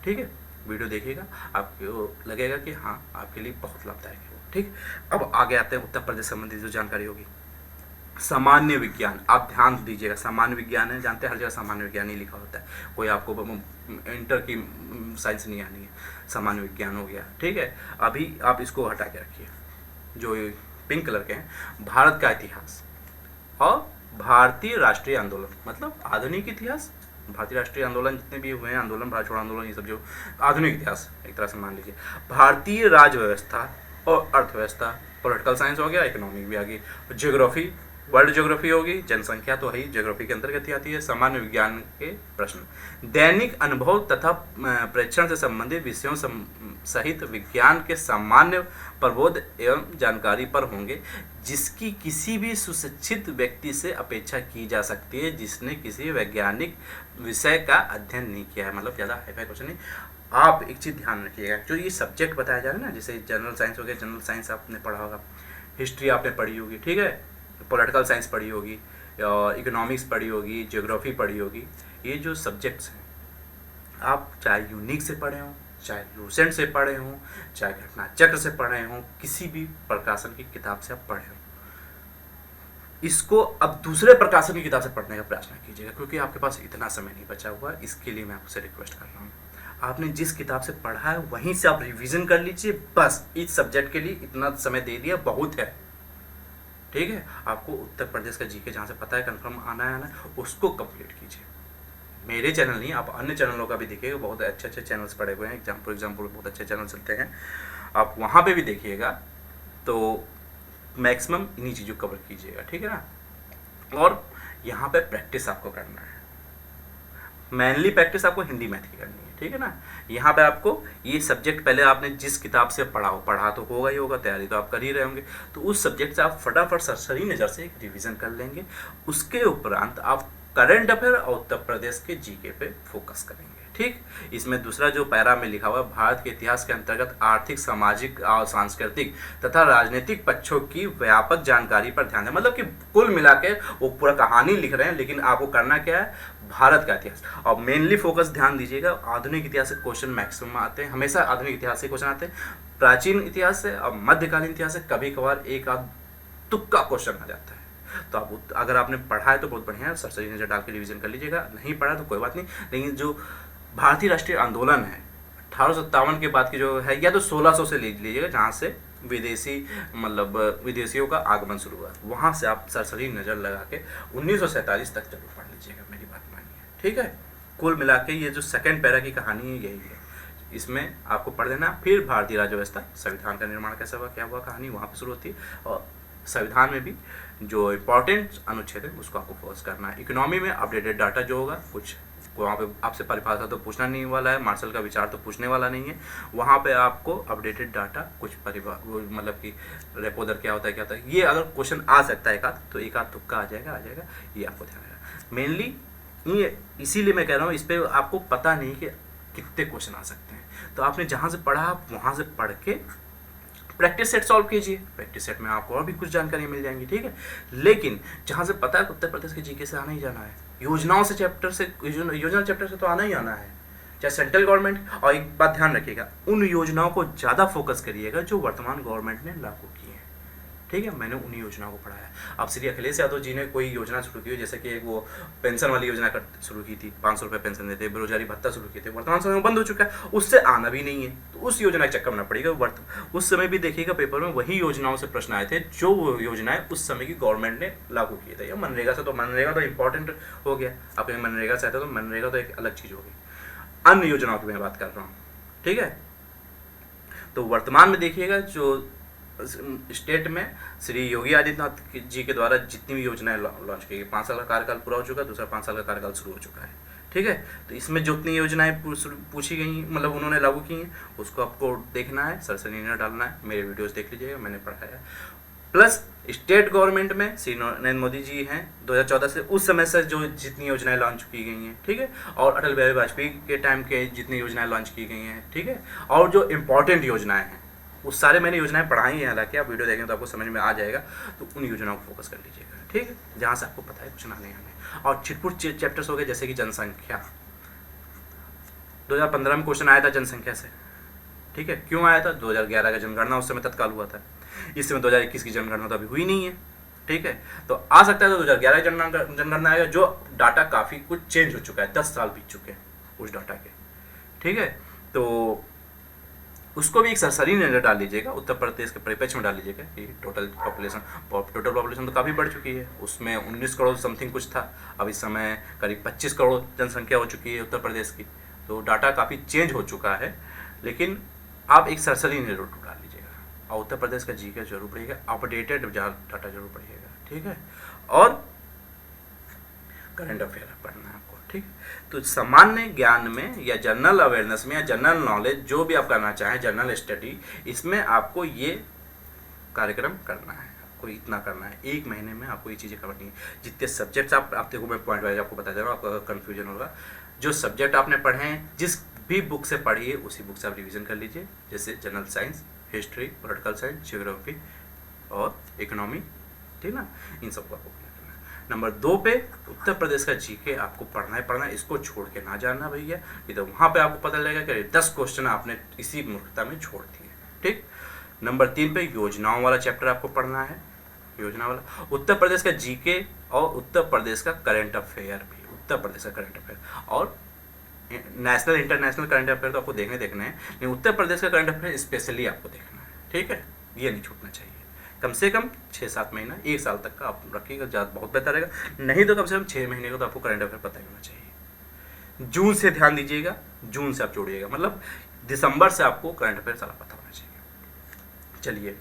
ठीक है। वीडियो देखिएगा, आपको लगेगा कि हाँ आपके लिए बहुत लाभदायक है वो, ठीक। अब आगे आते हैं उत्तर प्रदेश संबंधी जो जानकारी होगी। सामान्य विज्ञान, आप ध्यान दीजिएगा, सामान्य विज्ञान है, जानते हैं हर जगह सामान्य विज्ञान ही लिखा होता है, कोई आपको इंटर की साइंस नहीं आनी है, सामान्य विज्ञान हो गया, ठीक है। अभी आप इसको हटा के रखिए, जो पिंक कलर के हैं, भारत का इतिहास और भारतीय राष्ट्रीय आंदोलन, मतलब आधुनिक इतिहास, भारतीय राष्ट्रीय आंदोलन जितने भी हुए हैं, आंदोलन, भारत छोड़ो आंदोलन, ये सब जो आधुनिक इतिहास एक तरह से मान लीजिए। भारतीय राज्य व्यवस्था और अर्थव्यवस्था, पॉलिटिकल साइंस हो गया, इकोनॉमिक भी आ गई, ज्योग्राफी, वर्ल्ड ज्योग्राफी होगी, जनसंख्या तो है ही, ज्योग्राफी के अंतर्गत ही आती है। सामान्य विज्ञान के प्रश्न दैनिक अनुभव तथा प्रेक्षण से संबंधित विषयों सहित विज्ञान के सामान्य प्रबोध एवं जानकारी पर होंगे, जिसकी किसी भी सुशिक्षित व्यक्ति से अपेक्षा की जा सकती है जिसने किसी वैज्ञानिक विषय का अध्ययन नहीं किया है। मतलब ज़्यादा हाईफाई क्वेश्चन नहीं। आप एक चीज़ ध्यान रखिएगा, जो ये सब्जेक्ट बताया जा रहा है ना, जैसे जनरल साइंस हो गया, जनरल साइंस आपने पढ़ा होगा, हिस्ट्री आपने पढ़ी होगी, ठीक है, पॉलिटिकल साइंस पढ़ी होगी, और इकोनॉमिक्स पढ़ी होगी, ज्योग्राफी पढ़ी होगी, ये जो सब्जेक्ट्स हैं आप चाहे यूनिक से पढ़े हों, चाहे लूसेंट से पढ़े हों, चाहे घटना चक्र से पढ़े हों, किसी भी प्रकाशन की किताब से आप पढ़े हों, इसको अब दूसरे प्रकाशन की किताब से पढ़ने का प्रयास न कीजिएगा, क्योंकि आपके पास इतना समय नहीं बचा हुआ। इसके लिए मैं आपसे रिक्वेस्ट कर रहा हूँ, आपने जिस किताब से पढ़ा है वहीं से आप रिवीजन कर लीजिए, बस इस सब्जेक्ट के लिए इतना समय दे दिया बहुत है, ठीक है। आपको उत्तर प्रदेश का जीके जहाँ से पता है कंफर्म आना है, उसको कंप्लीट कीजिए। मेरे चैनल नहीं, आप अन्य चैनलों का भी देखिएगा, बहुत अच्छे अच्छे चैनल्स पड़े हुए हैं, फॉर एग्जाम्पल बहुत अच्छे चैनल चलते हैं, आप वहाँ पे भी देखिएगा, तो मैक्सिमम इन्हीं चीज़ों को कवर कीजिएगा, ठीक है ना। और यहाँ पे प्रैक्टिस आपको करना है, मेनली प्रैक्टिस आपको हिंदी मैथ की करनी है, ठीक है ना। यहाँ पे आपको ये सब्जेक्ट पहले आपने जिस किताब से पढ़ा तो होगा ही होगा, तैयारी तो आप कर ही रहे होंगे, तो उस सब्जेक्ट से आप फटाफट सरसरी नज़र से एक रिवीजन कर लेंगे। उसके उपरांत आप करंट अफेयर और उत्तर प्रदेश के जीके पे फोकस करेंगे, ठीक। इसमें दूसरा जो पैरा में लिखा हुआ है, भारत के इतिहास के अंतर्गत आर्थिक, सामाजिक और सांस्कृतिक तथा राजनीतिक पक्षों की व्यापक जानकारी पर ध्यान दें। मतलब कि कुल मिला के वो पूरा कहानी लिख रहे हैं, लेकिन आपको करना क्या है, भारत का इतिहास। और मेनली फोकस ध्यान दीजिएगा, आधुनिक इतिहास से क्वेश्चन मैक्सिमम आते हैं, हमेशा आधुनिक इतिहास से क्वेश्चन आते हैं, प्राचीन इतिहास से और मध्यकालीन इतिहास से कभी कभार एक आध तुक्का क्वेश्चन आ जाता है। तो आप अगर आपने पढ़ा है तो बहुत बढ़िया है, सरसरी नजर डाल के रिवीजन कर लीजिएगा, नहीं पढ़ा तो कोई बात नहीं। लेकिन जो भारतीय राष्ट्रीय आंदोलन है 1857 के बाद की जो है, या तो 1600 से ले लीजिएगा, जहाँ से विदेशियों का आगमन शुरू हुआ, वहाँ से आप सरसरी नज़र लगा के 1947 तक जरूर पढ़ लीजिएगा, मेरी बात मानिए, ठीक है। कुल मिला के ये जो सेकंड पैरा की कहानी है यही है, इसमें आपको पढ़ देना। फिर भारतीय राज्य व्यवस्था, संविधान का निर्माण कैसा हुआ, क्या हुआ, कहानी वहाँ पर शुरू होती है, और संविधान में भी जो इम्पोर्टेंट अनुच्छेद है उसको आपको फोकस करना है। इकोनॉमी में अपडेटेड डाटा जो होगा, कुछ वहाँ पे आपसे परिभाषा तो पूछना नहीं वाला है, मार्शल का विचार तो पूछने वाला नहीं है, वहाँ पे आपको अपडेटेड डाटा कुछ मतलब कि रेपो दर क्या होता है, ये अगर क्वेश्चन आ सकता है एक आध तुक्का आ जाएगा, ये आपको ध्यान रखना। मेनली ये इसीलिए मैं कह रहा हूँ, इस पर आपको पता नहीं कि कितने क्वेश्चन आ सकते हैं, तो आपने जहाँ से पढ़ा आप वहाँ से पढ़ के प्रैक्टिस सेट सॉल्व कीजिए, प्रैक्टिस सेट में आपको और भी कुछ जानकारी मिल जाएंगी, ठीक है। लेकिन जहाँ से पता है उत्तर प्रदेश के जीके से आना ही जाना है, योजना चैप्टर से तो आना ही आना है, चाहे सेंट्रल गवर्नमेंट। और एक बात ध्यान रखिएगा, उन योजनाओं को ज़्यादा फोकस करिएगा जो वर्तमान गवर्नमेंट ने लागू की है, ठीक है, मैंने उन्हीं योजनाओं को पढ़ाया। अब श्री अखिलेश यादव जी ने कोई योजना शुरू की हो, जैसे कि एक वो पेंशन वाली योजना शुरू की थी, 500 रुपये पेंशन देते, बेरोजगारी भत्ता शुरू किए थे, वर्तमान समय में बंद हो चुका है, उससे आना भी नहीं है, तो उस योजना के चक्कर में पड़ेगा। उस समय भी देखिएगा पेपर में वही योजनाओं से प्रश्न आए थे जो वो योजनाएं उस समय की गवर्नमेंट ने लागू किए थे। या मनरेगा से, तो मनरेगा तो इंपॉर्टेंट हो गया, आप मनरेगा से आते तो मनरेगा तो एक अलग चीज़ होगी। अन्य योजनाओं की मैं बात कर रहा हूँ, ठीक है। तो वर्तमान में देखिएगा जो स्टेट में श्री योगी आदित्यनाथ जी के द्वारा जितनी भी योजनाएं लॉन्च की गई, 5 साल का कार्यकाल पूरा हो चुका है, दूसरा 5 साल का कार्यकाल शुरू हो चुका है, ठीक है। तो इसमें जितनी योजनाएं पूछी गई, मतलब उन्होंने लागू की हैं, उसको आपको देखना है, सरसरी नजर डालना है, मेरे वीडियोस देख लीजिएगा, मैंने पढ़ाया। प्लस स्टेट गवर्नमेंट में श्री नरेंद्र मोदी जी हैं 2014 से, उस समय से जो जितनी योजनाएं लॉन्च की गई हैं, ठीक है, और अटल बिहारी वाजपेयी के टाइम के जितनी योजनाएं लॉन्च की गई हैं, ठीक है, और जो इम्पोर्टेंट योजनाएं हैं उस सारे मैंने योजनाएं पढ़ाई हैं, हालांकि आप वीडियो देखेंगे तो आपको समझ में आ जाएगा, तो उन योजनाओं को फोकस कर लीजिएगा, ठीक है, जहाँ से आपको पता है कुछ ना नहीं हमें। और छिटपुट चैप्टर्स हो गए, जैसे कि जनसंख्या, 2015 में क्वेश्चन आया था जनसंख्या से, ठीक है, क्यों आया था, 2011 का जनगणना उस समय तत्काल हुआ था, इस समय 2021 की जनगणना तो अभी हुई नहीं है, ठीक है, तो आ सकता है तो 2011 जनगणना आएगा, जो डाटा काफ़ी कुछ चेंज हो चुका है, 10 साल बीत चुके हैं उस डाटा के, ठीक है, तो उसको भी एक सरसरी नजर डाल लीजिएगा, उत्तर प्रदेश के परिप्रेक्ष्य में डाल लीजिएगा कि टोटल पॉपुलेशन तो काफ़ी बढ़ चुकी है, उसमें 19 करोड़ समथिंग कुछ था, अब इस समय करीब 25 करोड़ जनसंख्या हो चुकी है उत्तर प्रदेश की, तो डाटा काफ़ी चेंज हो चुका है, लेकिन आप एक सरसरी नजर डाल लीजिएगा, और उत्तर प्रदेश का जीके जरूर पढ़िएगा, अपडेटेड डाटा जरूर पढ़िएगा, ठीक है, और करंट अफेयर पढ़ना है आपको, ठीक। तो सामान्य ज्ञान में या जनरल अवेयरनेस में या जनरल नॉलेज जो भी आप करना चाहें, जनरल स्टडी, इसमें आपको ये कार्यक्रम करना है, आपको इतना करना है, 1 महीने में आपको ये चीज़ें करनी है। जितने सब्जेक्ट्स आप देखो, मैं पॉइंट वाइज आपको बता दे रहा हूँ, आपका कन्फ्यूजन होगा। जो सब्जेक्ट आपने पढ़े हैं, जिस भी बुक से पढ़िए उसी बुक से आप रिविज़न कर लीजिए, जैसे general science, history, political science, geography और इकोनॉमी, ठीक ना, इन सबको आपको करना है। नंबर 2 पे उत्तर प्रदेश का जीके आपको पढ़ना है, इसको छोड़ के ना जाना भैया, नहीं तो वहाँ पे आपको पता लगेगा कि 10 क्वेश्चन आपने इसी मूर्खता में छोड़ दिए, ठीक। नंबर 3 पे योजनाओं वाला चैप्टर आपको पढ़ना है, योजना वाला, उत्तर प्रदेश का जीके और उत्तर प्रदेश का करंट अफेयर भी, उत्तर प्रदेश का करंट अफेयर और नेशनल इंटरनेशनल करंट अफेयर तो आपको देखने हैं, लेकिन उत्तर प्रदेश का करंट अफेयर स्पेशली आपको देखना है, ठीक है, ये नहीं छूटना चाहिए। कम से कम 6-7 महीना, 1 साल तक का आप रखिएगा, ज़्यादा बहुत बेहतर रहेगा, नहीं तो कम से कम 6 महीने का तो आपको करंट अफेयर पता ही होना चाहिए। जून से ध्यान दीजिएगा, जून से आप जोड़िएगा, मतलब दिसंबर से आपको करंट अफेयर सारा पता होना चाहिए। चलिए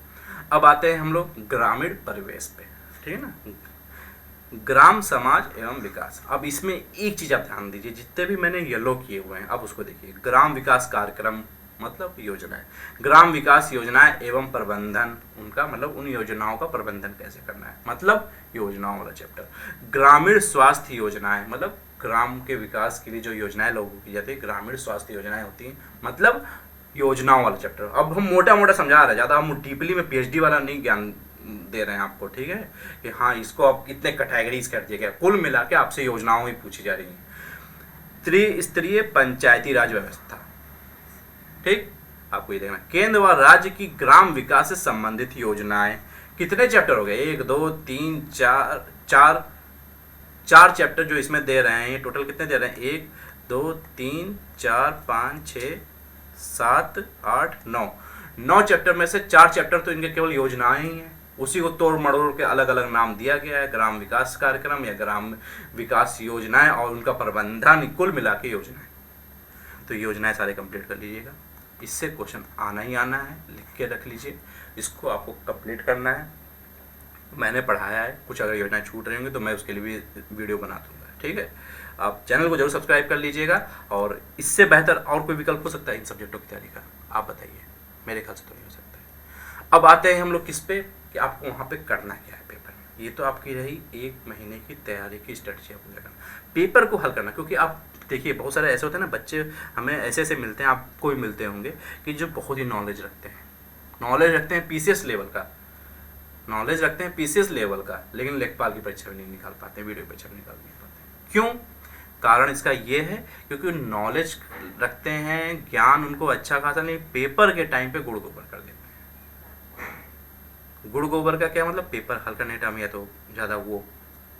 अब आते हैं हम लोग ग्रामीण परिवेश पे, ठीक है ना, ग्राम समाज एवं विकास। अब इसमें एक चीज़ आप ध्यान दीजिए, जितने भी मैंने येलो किए हुए हैं अब उसको देखिए, ग्राम विकास कार्यक्रम मतलब योजनाएं, ग्राम विकास योजनाएं एवं प्रबंधन, उनका मतलब उन योजनाओं का प्रबंधन कैसे करना है, मतलब योजनाओं वाला चैप्टर। ग्रामीण स्वास्थ्य योजनाएं, मतलब ग्राम के विकास के लिए जो योजनाएं लागू की जाती है, ग्रामीण स्वास्थ्य योजनाएं होती हैं, मतलब योजनाओं वाला चैप्टर। अब हम मोटा मोटा समझा रहे हैं, ज़्यादा हम डीपली में PhD वाला नहीं ज्ञान दे रहे हैं आपको, ठीक है, कि हाँ इसको आप इतने कैटेगरीज कर दिया गया, कुल मिला के आपसे योजनाओं ही पूछी जा रही हैं। त्रिस्तरीय पंचायती राज व्यवस्था, ठीक, आपको ये देखना, केंद्र व राज्य की ग्राम विकास से संबंधित योजनाएं, कितने चैप्टर हो गए, 1 2 3 4 चैप्टर जो इसमें दे रहे हैं, टोटल कितने दे रहे हैं, 1 2 3 4 5 6 7 8 9 चैप्टर में से 4 चैप्टर तो इनके केवल योजनाएं ही हैं, उसी को तोड़ मड़ोड़ के अलग अलग नाम दिया गया है, ग्राम विकास कार्यक्रम या ग्राम विकास योजनाएं और उनका प्रबंधन, कुल मिला के योजनाएं। तो योजनाएं सारे कंप्लीट कर लीजिएगा, इससे क्वेश्चन आना ही आना है, लिख के रख लीजिए, इसको आपको कंप्लीट करना है। मैंने पढ़ाया है, कुछ अगर योजनाएं छूट रही होंगी तो मैं उसके लिए भी वीडियो बना दूंगा, ठीक है। आप चैनल को जरूर सब्सक्राइब कर लीजिएगा, और इससे बेहतर और कोई विकल्प हो सकता है इन सब्जेक्टों की तैयारी का, आप बताइए, मेरे ख्याल से तो नहीं हो सकता है। अब आते हैं हम लोग किस पे, कि आपको वहाँ पे करना क्या है पेपर में। ये तो आपकी रही 1 महीने की तैयारी की स्ट्रेटजी, आपको क्या करना, पेपर को हल करना। क्योंकि आप देखिए बहुत सारे ऐसे होते हैं ना बच्चे, हमें ऐसे मिलते हैं, आपको भी मिलते होंगे, कि जो बहुत ही नॉलेज रखते हैं PCS लेवल का, नॉलेज रखते हैं PCS लेवल का, लेकिन लेखपाल की परीक्षा में नहीं निकाल पाते, वीडियो परीक्षा में निकाल नहीं पाते। क्यों? कारण इसका ये है क्योंकि नॉलेज रखते हैं, ज्ञान उनको अच्छा खासा नहीं, पेपर के टाइम पे गुड़ गोबर कर देते हैं, गुड़ गोबर का क्या मतलब, पेपर हल करने टाइम या तो ज़्यादा वो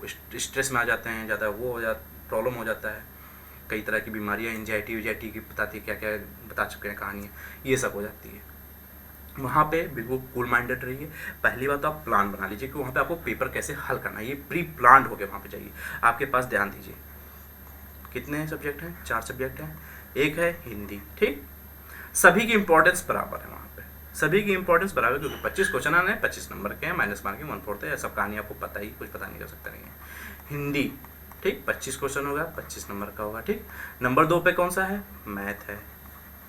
स्ट्रेस में आ जाते हैं, ज़्यादा वो हो प्रॉब्लम हो जाता है, कई तरह की बीमारियाँ, एंजाइटी की बताती है, क्या क्या बता चुके हैं कहानियाँ, ये सब हो जाती है। वहाँ पे बिल्कुल कूल माइंडेड रहिए। पहली बात तो आप प्लान बना लीजिए कि वहाँ पे आपको पेपर कैसे हल करना है, ये प्री प्लान्ड होकर वहाँ पे जाइए। आपके पास ध्यान दीजिए कितने सब्जेक्ट हैं, 4 सब्जेक्ट हैं, एक है हिंदी, ठीक, सभी की इंपॉर्टेंस बराबर है वहाँ पे, सभी की इंपॉर्टेंस बराबर, क्योंकि 25 क्वेश्चन आने हैं, 25 नंबर के हैं, माइनस मार्किंग 1/4 है, सब कहानी आपको पता ही, कुछ पता नहीं कर सकता नहीं है। हिंदी, ठीक, 25 क्वेश्चन होगा, 25 नंबर का होगा, ठीक। नंबर 2 पे कौन सा है, मैथ है,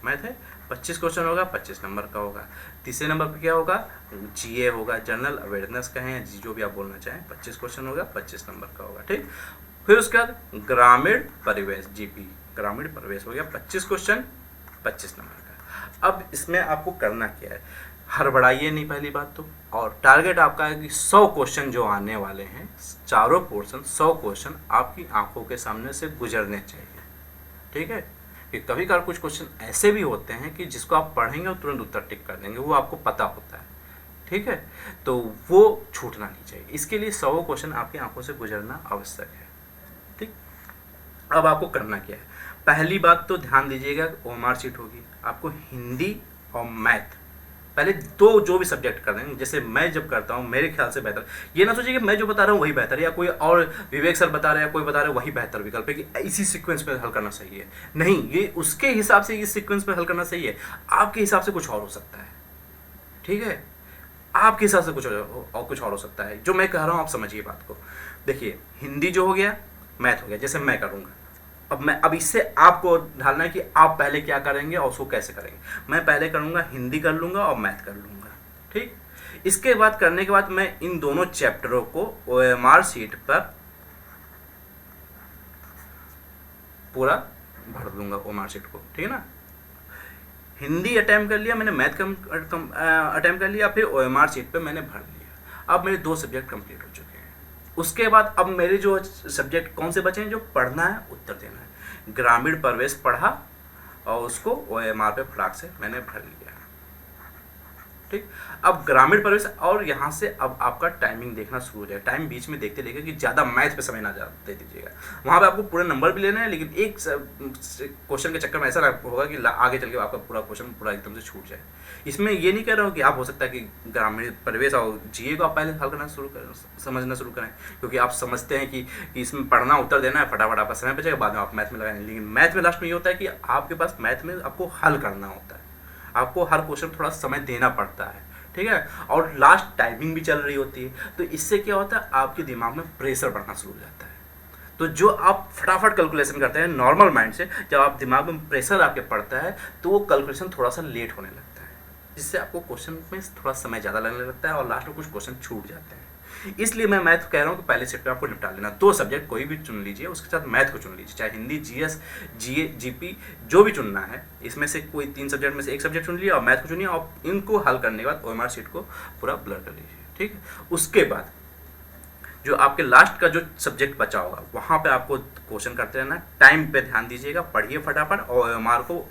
मैथ है, 25 क्वेश्चन होगा, 25 नंबर का होगा। तीसरे नंबर पे क्या होगा, जीए होगा, जनरल अवेयरनेस का है, जो भी आप बोलना चाहें, 25 क्वेश्चन होगा, 25 नंबर का होगा, ठीक। फिर उसके बाद ग्रामीण परिवेश, जीपी, ग्रामीण परिवेश हो गया, 25 क्वेश्चन, 25 नंबर का। अब इसमें आपको करना क्या है, हड़बड़ाइए नहीं पहली बात तो, और टारगेट आपका है कि 100 क्वेश्चन जो आने वाले हैं, चारों पोर्शन 100 क्वेश्चन आपकी आंखों के सामने से गुजरने चाहिए, ठीक है। कि कभी कभार कुछ क्वेश्चन ऐसे भी होते हैं कि जिसको आप पढ़ेंगे और तुरंत उत्तर टिक कर देंगे, वो आपको पता होता है, ठीक है, तो वो छूटना नहीं चाहिए। इसके लिए 100 क्वेश्चन आपकी आंखों से गुजरना आवश्यक है, ठीक। अब आपको करना क्या है, पहली बात तो ध्यान दीजिएगा, ओएमआर शीट होगी आपको, हिंदी और मैथ, पहले दो जो भी सब्जेक्ट कर रहे हैं, जैसे मैं जब करता हूँ मेरे ख्याल से बेहतर, ये ना सोचिए कि मैं जो बता रहा हूँ वही बेहतर है, या कोई और विवेक सर बता रहे हैं, कोई बता रहे हैं वही बेहतर विकल्प है, कि इसी सीक्वेंस पे हल करना सही है, नहीं, ये उसके हिसाब से इस सीक्वेंस पे हल करना सही है, आपके हिसाब से कुछ और हो सकता है, ठीक है, आपके हिसाब से कुछ और हो सकता है। जो मैं कह रहा हूँ आप समझिए बात को। देखिए हिंदी जो हो गया, मैथ हो गया, जैसे मैं करूँगा, अब इससे आपको ढालना है कि आप पहले क्या करेंगे और उसको कैसे करेंगे। मैं पहले करूँगा, हिंदी कर लूँगा और मैथ कर लूँगा, ठीक। इसके बाद करने के बाद मैं इन दोनों चैप्टरों को ओएमआर शीट पर पूरा भर दूंगा, ओएमआर शीट को, ठीक है ना। हिंदी अटैम्प्ट कर लिया मैंने, मैथ अटैम्प्ट कर लिया, फिर ओएमआर शीट पे मैंने भर लिया। अब मेरे 2 सब्जेक्ट कंप्लीट हो चुके हैं। उसके बाद अब मेरे जो सब्जेक्ट कौन से बचे हैं, जो पढ़ना है, उत्तर देना है। ग्रामीण प्रवेश पढ़ा और उसको ओएमआर पे फटाक से मैंने भर लिया, ठीक। अब ग्रामीण प्रवेश, और यहाँ से अब आपका टाइमिंग देखना शुरू हो जाएगा, टाइम बीच में देखते लेगा कि ज़्यादा मैथ पे समय ना दे दीजिएगा, वहाँ पे आपको पूरे नंबर भी लेना है, लेकिन एक क्वेश्चन के चक्कर में ऐसा होगा कि आगे चल के आपका पूरा क्वेश्चन पूरा एकदम से छूट जाए। इसमें ये नहीं कह रहा हूँ कि आप हो सकता है कि ग्रामीण परिवेश और जीए को आप पहले हल करना शुरू करें, समझना शुरू करें, क्योंकि आप समझते हैं कि इसमें पढ़ना, उत्तर देना है, फटाफट आपका समय बचेगा, बाद में आप मैथ में लगाएंगे। लेकिन मैथ में लास्ट में ये होता है कि आपके पास मैथ में आपको हल करना होता है, आपको हर क्वेश्चन थोड़ा समय देना पड़ता है, ठीक है, और लास्ट टाइमिंग भी चल रही होती है, तो इससे क्या होता है, आपके दिमाग में प्रेशर बढ़ना शुरू हो जाता है। तो जो आप फटाफट कैलकुलेशन करते हैं नॉर्मल माइंड से, जब आप दिमाग में प्रेशर आपके पड़ता है तो वो कैलकुलेशन थोड़ा सा लेट होने लगता है, जिससे आपको क्वेश्चन में थोड़ा समय ज़्यादा लगने लगता है और लास्ट में कुछ क्वेश्चन छूट जाते हैं। इसलिए मैं मैथ कह रहा हूँ कि पहले सेट पे आपको निपटा लेना, 2 सब्जेक्ट कोई भी चुन लीजिए, उसके साथ मैथ को चुन लीजिए, चाहे हिंदी, जीएस, जीए, जीपी, जो भी चुनना है, इसमें से कोई 3 सब्जेक्ट में से एक सब्जेक्ट चुन लिया और मैथ को चुनिए, और इनको हल करने के बाद ओएमआर शीट को पूरा ब्लर कर लीजिए, ठीक है। उसके बाद जो आपके लास्ट का जो सब्जेक्ट बचा होगा, वहाँ पे आपको क्वेश्चन करते रहना, टाइम पे ध्यान दीजिएगा, पढ़िए फटाफट और ओएमआर को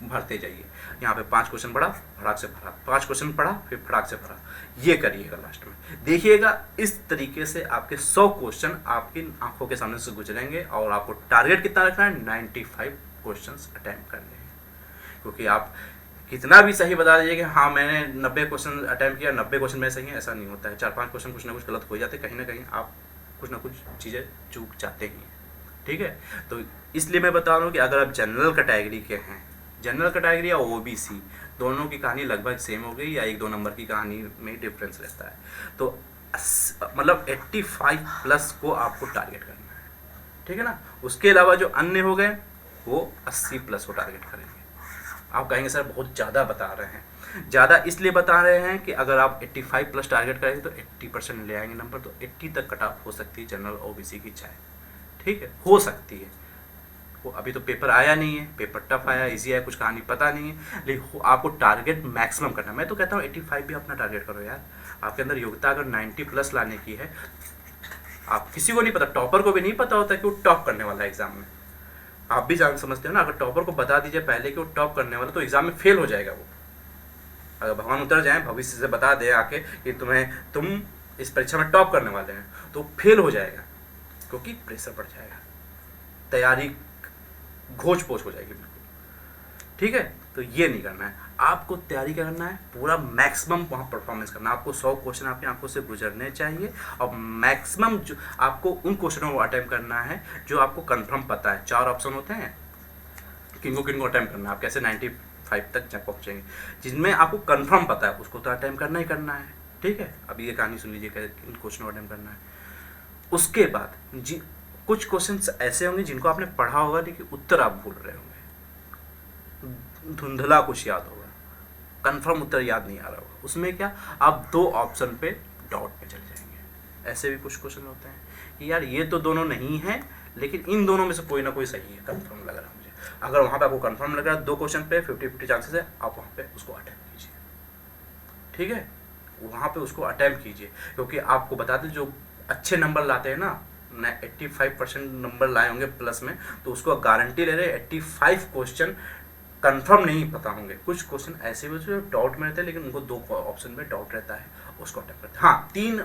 भरते जाइए। यहाँ पे 5 क्वेश्चन पढ़ा, फटाक से भरा, 5 क्वेश्चन पढ़ा, फिर फटाक से भरा, ये करिएगा लास्ट में। देखिएगा इस तरीके से आपके 100 क्वेश्चन आपकी आंखों के सामने से गुजरेंगे, और आपको टारगेट कितना रखना है, 95 क्वेश्चन अटैम्प्ट करने हैं। क्योंकि आप कितना भी सही बता दीजिए कि हाँ मैंने 90 क्वेश्चन अटैम्प्ट किया, 90 क्वेश्चन में सही है, ऐसा नहीं होता है। 4-5 क्वेश्चन कुछ ना कुछ गलत हो जाते, कहीं ना कहीं आप कुछ ना कुछ चीज़ें चूक जाते ही, ठीक है। तो इसलिए मैं बता रहा हूँ कि अगर आप जनरल कैटेगरी के हैं, जनरल कैटेगरी या ओबीसी, दोनों की कहानी लगभग सेम हो गई, या 1-2 नंबर की कहानी में डिफरेंस रहता है, तो मतलब 85+ को आपको टारगेट करना है, ठीक है ना। उसके अलावा जो अन्य हो गए वो 80+ को टारगेट करेंगे। आप कहेंगे सर बहुत ज़्यादा बता रहे हैं, ज़्यादा इसलिए बता रहे हैं कि अगर आप 85+ टारगेट करेंगे तो 80% ले आएंगे नंबर, तो 80 तक कट ऑफ हो सकती है जनरल ओबीसी की, चाहे, ठीक है, हो सकती है। वो अभी तो पेपर आया नहीं है, पेपर टफ आया, इजी आया, कुछ कहानी पता नहीं है, लेकिन आपको टारगेट मैक्सिमम करना है। मैं तो कहता हूँ 85 भी अपना टारगेट करो यार। आपके अंदर योग्यता अगर 90+ लाने की है, आप किसी को नहीं पता, टॉपर को भी नहीं पता होता कि वो टॉप करने वाला है एग्जाम में। आप भी जान समझते हो ना, अगर टॉपर को बता दीजिए पहले कि वो टॉप करने वाला, तो एग्जाम में फेल हो जाएगा वो। अगर भगवान उतर जाए, भविष्य से बता दे आके कि तुम इस परीक्षा में टॉप करने वाले हैं, तो फेल हो जाएगा, क्योंकि प्रेशर बढ़ जाएगा, तैयारी घोच पोच हो जाएगी बिल्कुल। ठीक है, तो ये नहीं करना है। आपको तैयारी क्या करना है, पूरा मैक्सिमम वहाँ परफॉर्मेंस करना है। आपको 100 क्वेश्चन आपकी आंखों से गुजरने चाहिए, और मैक्सिमम जो आपको उन क्वेश्चनों को अटेम्प्ट करना है जो आपको कंफर्म पता है। 4 ऑप्शन होते हैं, किनको किनको अटेम्प्ट करना है, आप कैसे 95 तक पहुँचेंगे। जिनमें आपको कंफर्म पता है उसको तो अटेम्प्ट करना ही करना है। ठीक है, अब ये कहानी सुन लीजिए किन क्वेश्चनों को अटेम्प्ट करना है। उसके बाद कुछ क्वेश्चन ऐसे होंगे जिनको आपने पढ़ा होगा लेकिन उत्तर आप भूल रहे होंगे, धुंधला कुछ याद होगा, कंफर्म उत्तर याद नहीं आ रहा होगा। उसमें क्या, आप 2 ऑप्शन पे डाउट पे चले जाएंगे। ऐसे भी कुछ क्वेश्चन होते हैं कि यार ये तो दोनों नहीं है, लेकिन इन दोनों में से कोई ना कोई सही है, कंफर्म लग रहा है मुझे। अगर वहाँ पे आपको कंफर्म लग रहा है 2 क्वेश्चन पे 50-50 चांसेस है, आप वहाँ पे उसको अटेम्प्ट कीजिए। ठीक है, वहाँ पे उसको अटेम्प्ट कीजिए, क्योंकि आपको बताते जो अच्छे नंबर लाते हैं ना 85% नंबर लाए होंगे प्लस में, तो उसको गारंटी ले रहे 85 क्वेश्चन कंफर्म नहीं पता होंगे। कुछ क्वेश्चन ऐसे भी जो डाउट में रहते हैं, लेकिन उनको 2 ऑप्शन में डाउट रहता है, उसको अटेम्प्ट करते हैं। हाँ, 3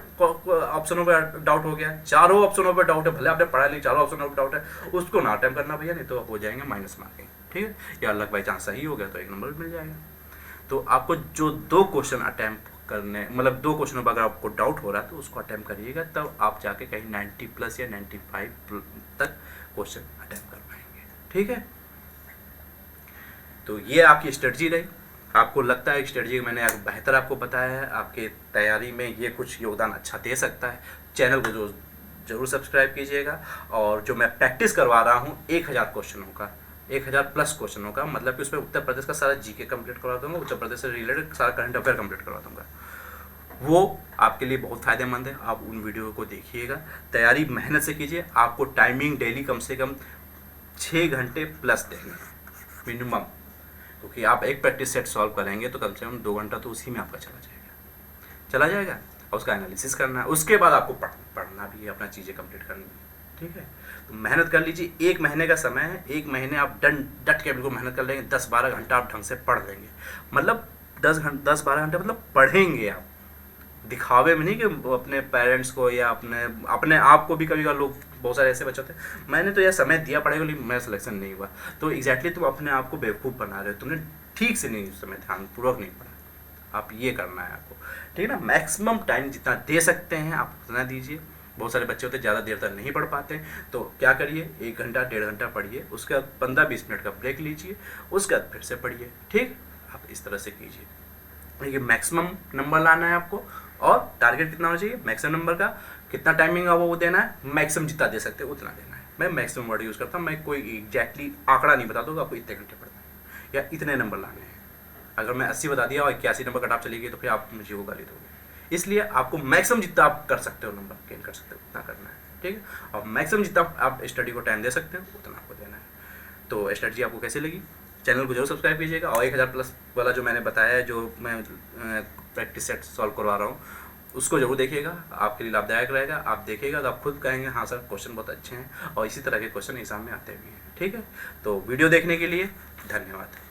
ऑप्शनों पर डाउट हो गया, 4 ऑप्शनों पर डाउट है, भले आपने पढ़ा नहीं, 4 ऑप्शनों पर डाउट है, उसको ना अटेम्प्ट करना भैया, नहीं तो हो जाएंगे माइनस मार्किंग। ठीक है, या अलग बाई चांस सही हो गया तो 1 नंबर मिल जाएगा। तो आपको जो 2 क्वेश्चन अटेम्प्ट करने, मतलब 2 क्वेश्चनों पर अगर आपको डाउट हो रहा है तो उसको अटेम्प्ट करिएगा, तब आप जाके कहीं 90 प्लस या 95 तक क्वेश्चन अटेम्प्ट कर पाएंगे। ठीक है, तो ये आपकी स्ट्रेटजी रही। आपको लगता है स्ट्रेटजी मैंने बेहतर आपको बताया है, आपके तैयारी में ये कुछ योगदान अच्छा दे सकता है, चैनल को जो जरूर सब्सक्राइब कीजिएगा। और जो मैं प्रैक्टिस करवा रहा हूँ 1000 क्वेश्चनों का, 1000 प्लस क्वेश्चनों का, मतलब कि उसमें उत्तर प्रदेश का सारा जीके कंप्लीट करवा दूंगा, उत्तर प्रदेश से रिलेटेड सारा करंट अफेयर कंप्लीट करवा दूंगा। वो आपके लिए बहुत फ़ायदेमंद है, आप उन वीडियो को देखिएगा, तैयारी मेहनत से कीजिए। आपको टाइमिंग डेली कम से कम 6 घंटे प्लस देंगे मिनिमम, क्योंकि आप एक प्रैक्टिस सेट सॉल्व करेंगे तो कम से कम 2 घंटा तो उसी में आपका चला जाएगा, और उसका एनालिसिस करना है। उसके बाद आपको पढ़ना भी है, अपना चीज़ें कंप्लीट करनी है। ठीक है, तो मेहनत कर लीजिए, 1 महीने का समय है, 1 महीने आप डट के बिल्कुल मेहनत कर लेंगे, 10-12 घंटा आप ढंग से पढ़ लेंगे, मतलब 10-12 घंटे मतलब पढ़ेंगे आप, दिखावे में नहीं कि अपने पेरेंट्स को या अपने आप को भी। कभी कभी लोग बहुत सारे ऐसे बच्चे होते हैं, मैंने तो यह समय दिया पढ़ेगा लेकिन मेरा सिलेक्शन नहीं हुआ, तो एग्जैक्टली तुम अपने आप को बेवकूफ़ बना रहे हो, तुमने ठीक से नहीं उस समय ध्यानपूर्वक नहीं पढ़ा। आप ये करना है आपको, ठीक है ना। मैक्सिमम टाइम जितना दे सकते हैं आप उतना दीजिए। बहुत सारे बच्चे होते हैं ज़्यादा देर तक नहीं पढ़ पाते, तो क्या करिए 1 घंटा 1.5 घंटा पढ़िए, उसके बाद 15-20 मिनट का ब्रेक लीजिए, उसके बाद फिर से पढ़िए। ठीक, आप इस तरह से कीजिए। देखिए मैक्सिमम नंबर लाना है आपको, और टारगेट कितना होना चाहिए, मैक्सिमम नंबर का कितना टाइमिंग आपको वो देना है, मैक्सिमम जितना दे सकते हैं उतना देना है। मैं मैक्सिमम वर्ड यूज़ करता हूँ, मैं कोई एग्जैक्टली आंकड़ा नहीं बता दूँगा आपको इतने घंटे पढ़ना है या इतने नंबर लाने हैं। अगर मैं 80 बता दिया और 81 नंबर कट ऑफ चली गई तो फिर आप मुझे वो गाली दोगे। इसलिए आपको मैक्सिमम जितना आप कर सकते हो नंबर गेन कर सकते हो उतना करना है, ठीक है। और मैक्सिमम जितना आप स्टडी को टाइम दे सकते हो उतना आपको देना है। तो स्ट्रेटजी आपको कैसी लगी, चैनल को जरूर सब्सक्राइब कीजिएगा, और 1000 प्लस वाला जो मैंने बताया है, जो मैं प्रैक्टिस सेट सॉल्व करवा रहा हूँ, उसको जरूर देखिएगा, आपके लिए लाभदायक रहेगा। आप देखिएगा तो आप खुद कहेंगे हाँ सर क्वेश्चन बहुत अच्छे हैं, और इसी तरह के क्वेश्चन एग्जाम में आते भी हैं, ठीक है। तो वीडियो देखने के लिए धन्यवाद।